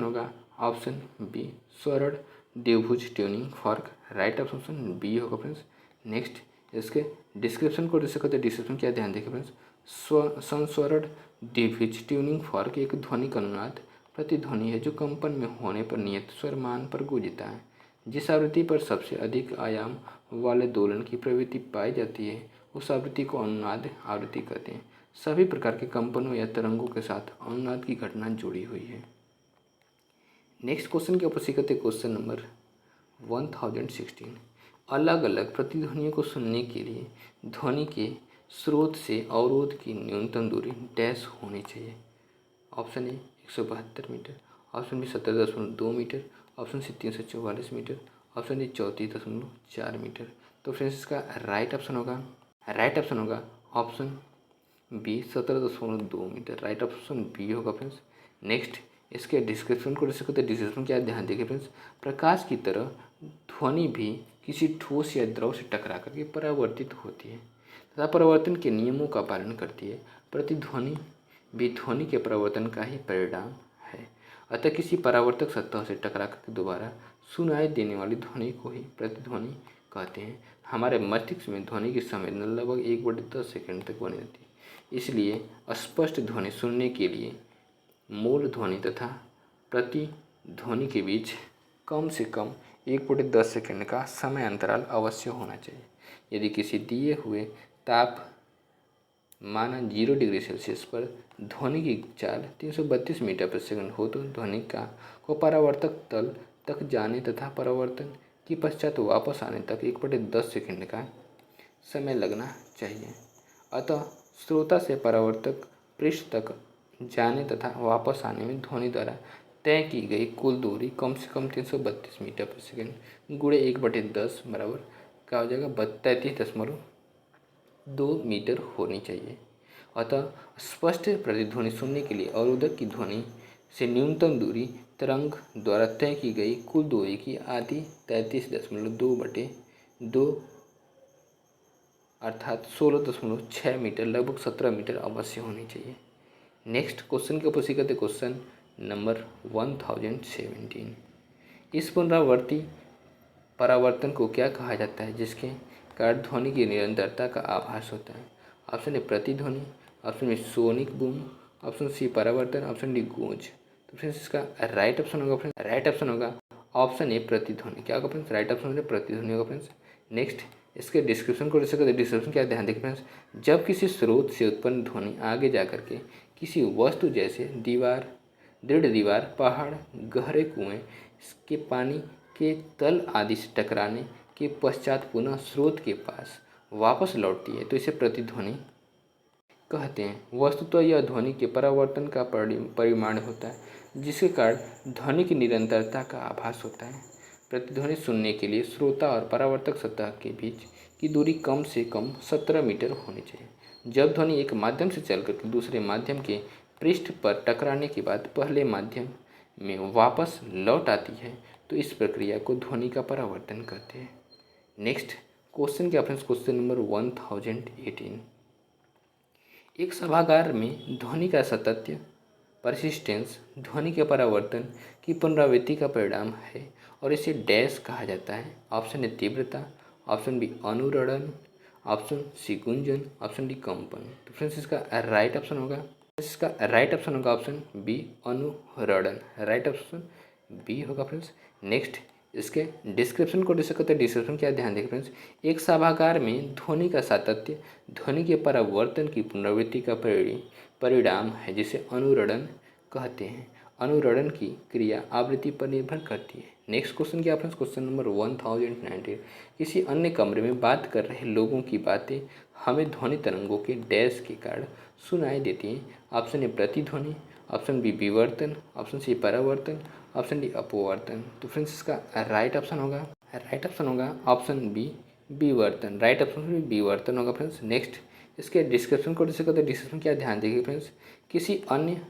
होगा ऑप्शन बी स्वरण द्विभुज ट्यूनिंग फर्क। राइट ऑप्शन बी होगा फ्रेंड्स। नेक्स्ट इसके डिस्क्रिप्शन को डिस्कस करते हैं। डिस्क्रिप्शन क्या, ध्यान देखिए फ्रेंड्स। संस्वरण द्विभुज ट्यूनिंग फर्क एक ध्वनिक अनुनाद प्रतिध्वनि है जो कंपन में होने पर नियत स्वर मान पर गूंजता है। जिस आवृत्ति पर सबसे अधिक आयाम वाले दोलन की प्रवृत्ति पाई जाती है उस आवृत्ति को अनुनाद आवृत्ति कहते हैं। सभी प्रकार के कंपनों या तरंगों के साथ अनुनाद की घटना जुड़ी हुई है। नेक्स्ट क्वेश्चन के ऊपर सीखते क्वेश्चन नंबर 1016। अलग अलग प्रतिध्वनियों को सुनने के लिए ध्वनि के स्रोत से अवरोध की न्यूनतम दूरी डैश होनी चाहिए। Option A 172 metre, option B 17.2 metre, option C 344 metre, option D 34.4 metre. तो फ्रेंड्स इसका राइट ऑप्शन होगा option B 17.2 metre. Right option B होगा फ्रेंड्स। नेक्स्ट इसके डिस्क्रिप्शन को डिस्कस करते हैं। डिस्क्रिप्शन क्या है, ध्यान देखिए फ्रेंड्स। प्रकाश की तरह ध्वनि भी किसी ठोस या द्रव से टकरा करके परावर्तित होती है तथा परावर्तन के नियमों का पालन करती है। प्रतिध्वनि भी ध्वनि के परावर्तन का ही परिणाम है। अतः किसी परावर्तक सतह से टकरा कर दोबारा सुनाई देने वाली ध्वनि को ही प्रतिध्वनि कहते हैं। हमारे मस्तिष्क में ध्वनि की संवेदना लगभग 1/10 सेकंड तक बनी रहती है। इसलिए स्पष्ट ध्वनि सुनने के लिए मूल ध्वनि तथा प्रतिध्वनि के बीच कम से कम 1/10 सेकंड का समय अंतराल अवश्य होना चाहिए। यदि किसी दिए हुए ताप माना 0 डिग्री सेल्सियस पर ध्वनि की चाल 332 मीटर प्रति सेकंड हो तो ध्वनि को परावर्तक तल तक जाने तथा परावर्तन के पश्चात वापस आने तक 1/10 सेकंड का समय लगना चाहिए। अतः श्रोता से परावर्तक पृष्ठ तक जाने तथा वापस आने में ध्वनि द्वारा तय की गई कुल दूरी कम से कम 332 मीटर प्रति सेकंड गुणे 1/10 बराबर क्या हो जाएगा 33.2 मीटर होनी चाहिए। अतः स्पष्ट प्रतिध्वनि सुनने के लिए अवरोधक की ध्वनि से न्यूनतम दूरी तरंग द्वारा तय की गई कुल दूरी की आधी 33.2/2 अर्थात 16.6 मीटर लगभग 17 मीटर अवश्य होनी चाहिए। नेक्स्ट क्वेश्चन के ऊपर सीखते क्वेश्चन नंबर 1017। इस पुनरावर्ती परावर्तन को क्या कहा जाता है जिसके कारण ध्वनि की निरंतरता का आभास होता है। ऑप्शन ए प्रतिध्वनि, option B sonic boom, option C परावर्तन, ऑप्शन डी गूंज। तो फ्रेंड्स इसका राइट ऑप्शन होगा ऑप्शन ए प्रतिध्वनि। क्या होगा फ्रेंड्स, राइट ऑप्शन प्रतिध्वनि होगा फ्रेंड्स। नेक्स्ट इसके डिस्क्रिप्शन को डिस्कस करते हैं। डिस्क्रिप्शन क्या ध्यान देखिए फ्रेंड्स। जब किसी स्रोत से उत्पन्न ध्वनि आगे जा करके किसी वस्तु जैसे दीवार, दृढ़ दीवार, पहाड़, गहरे कुएं के पानी के तल आदि से टकराने के पश्चात पुनः स्रोत के पास वापस लौटती है तो इसे प्रतिध्वनि कहते हैं। वस्तुतः यह ध्वनि के परावर्तन का परिमाण होता है जिसके कारण ध्वनि की निरंतरता का आभास होता है। प्रतिध्वनि सुनने के लिए श्रोता और परावर्तक सतह के बीच की दूरी कम से कम 17 मीटर होनी चाहिए। जब ध्वनि एक माध्यम से चलकर दूसरे माध्यम के पृष्ठ पर टकराने के बाद पहले माध्यम में वापस लौट आती है तो इस प्रक्रिया को ध्वनि का परावर्तन कहते हैं। नेक्स्ट क्वेश्चन क्या फ्रेंड्स, क्वेश्चन नंबर 1018। एक सभागार में ध्वनि का सातत्य परसिस्टेंस ध्वनि के परावर्तन की पुनरावृत्ति का परिणाम है और इसे डैश कहा जाता है। ऑप्शन ए तीव्रता, ऑप्शन बी अनुरणन, ऑप्शन सी गुंजन, ऑप्शन डी कंपन। तो फ्रेंड्स इसका राइट ऑप्शन होगा ऑप्शन बी अनुरणन। राइट ऑप्शन बी होगा फ्रेंड्स। नेक्स्ट इसके डिस्क्रिप्शन को डिस्कस करते हैं। डिस्क्रिप्शन क्या ध्यान देखिए फ्रेंड्स। एक सभागार में ध्वनि का सातत्य ध्वनि के परावर्तन की पुनरावृत्ति का परिणाम है जिसे अनुरणन कहते हैं अनुरणन की क्रिया आवृत्ति पर निर्भर करती है। नेक्स्ट क्वेश्चन क्या फ्रेंड्स, क्वेश्चन नंबर 1019। किसी अन्य कमरे में बात कर रहे लोगों की बातें हमें ध्वनि तरंगों के डैश के कारण सुनाई देती हैं। ऑप्शन ए प्रतिध्वनि, ऑप्शन बी विवर्तन, ऑप्शन सी परावर्तन, ऑप्शन डी अपवर्तन। तो फ्रेंड्स इसका राइट ऑप्शन होगा ऑप्शन बी विवर्तन। राइट ऑप्शन बी विवर्तन होगा फ्रेंड्स। नेक्स्ट इसके डिस्क्रिप्शन को डिस्कस करते हैं। डिस्क्रिप्शन क्या ध्यान देखिए फ्रेंड्स, किसी अन्य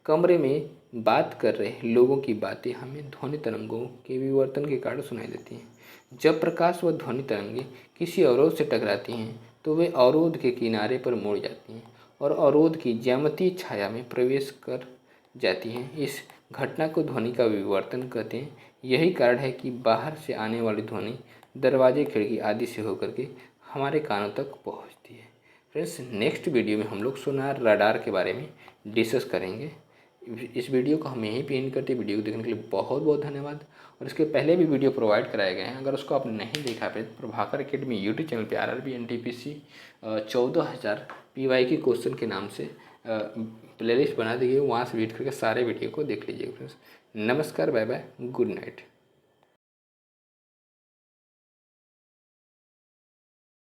कमरे में बात कर रहे लोगों की बातें हमें ध्वनि तरंगों के विवर्तन के कारण सुनाई देती हैं। जब प्रकाश व ध्वनि तरंगें किसी अवरोध से टकराती हैं तो वे अवरोध के किनारे पर मुड़ जाती हैं और अवरोध की ज्यामितीय छाया में प्रवेश कर जाती हैं। इस घटना को ध्वनि का विवर्तन कहते हैं। यही कारण है कि बाहर से आने वाली ध्वनि दरवाजे, खिड़की आदि से होकर के हमारे कानों तक पहुंचती है। फ्रेंड्स नेक्स्ट वीडियो में हम लोग सोनार रडार के बारे में डिस्कस करेंगे। इस वीडियो को हम यहीं पे एंड करते हैं। वीडियो को देखने के लिए बहुत बहुत धन्यवाद। और इसके पहले भी वीडियो प्रोवाइड कराए गए हैं, अगर उसको आपने नहीं देखा पे तो प्रभाकर एकेडमी यूट्यूब चैनल पे RRB NTPC 14,000 PY के क्वेश्चन के नाम से प्लेलिस्ट बना दी गई, वहाँ से विजिट करके सारे वीडियो को देख लीजिएगा फ्रेंड्स। नमस्कार, बाय बाय, गुड नाइट।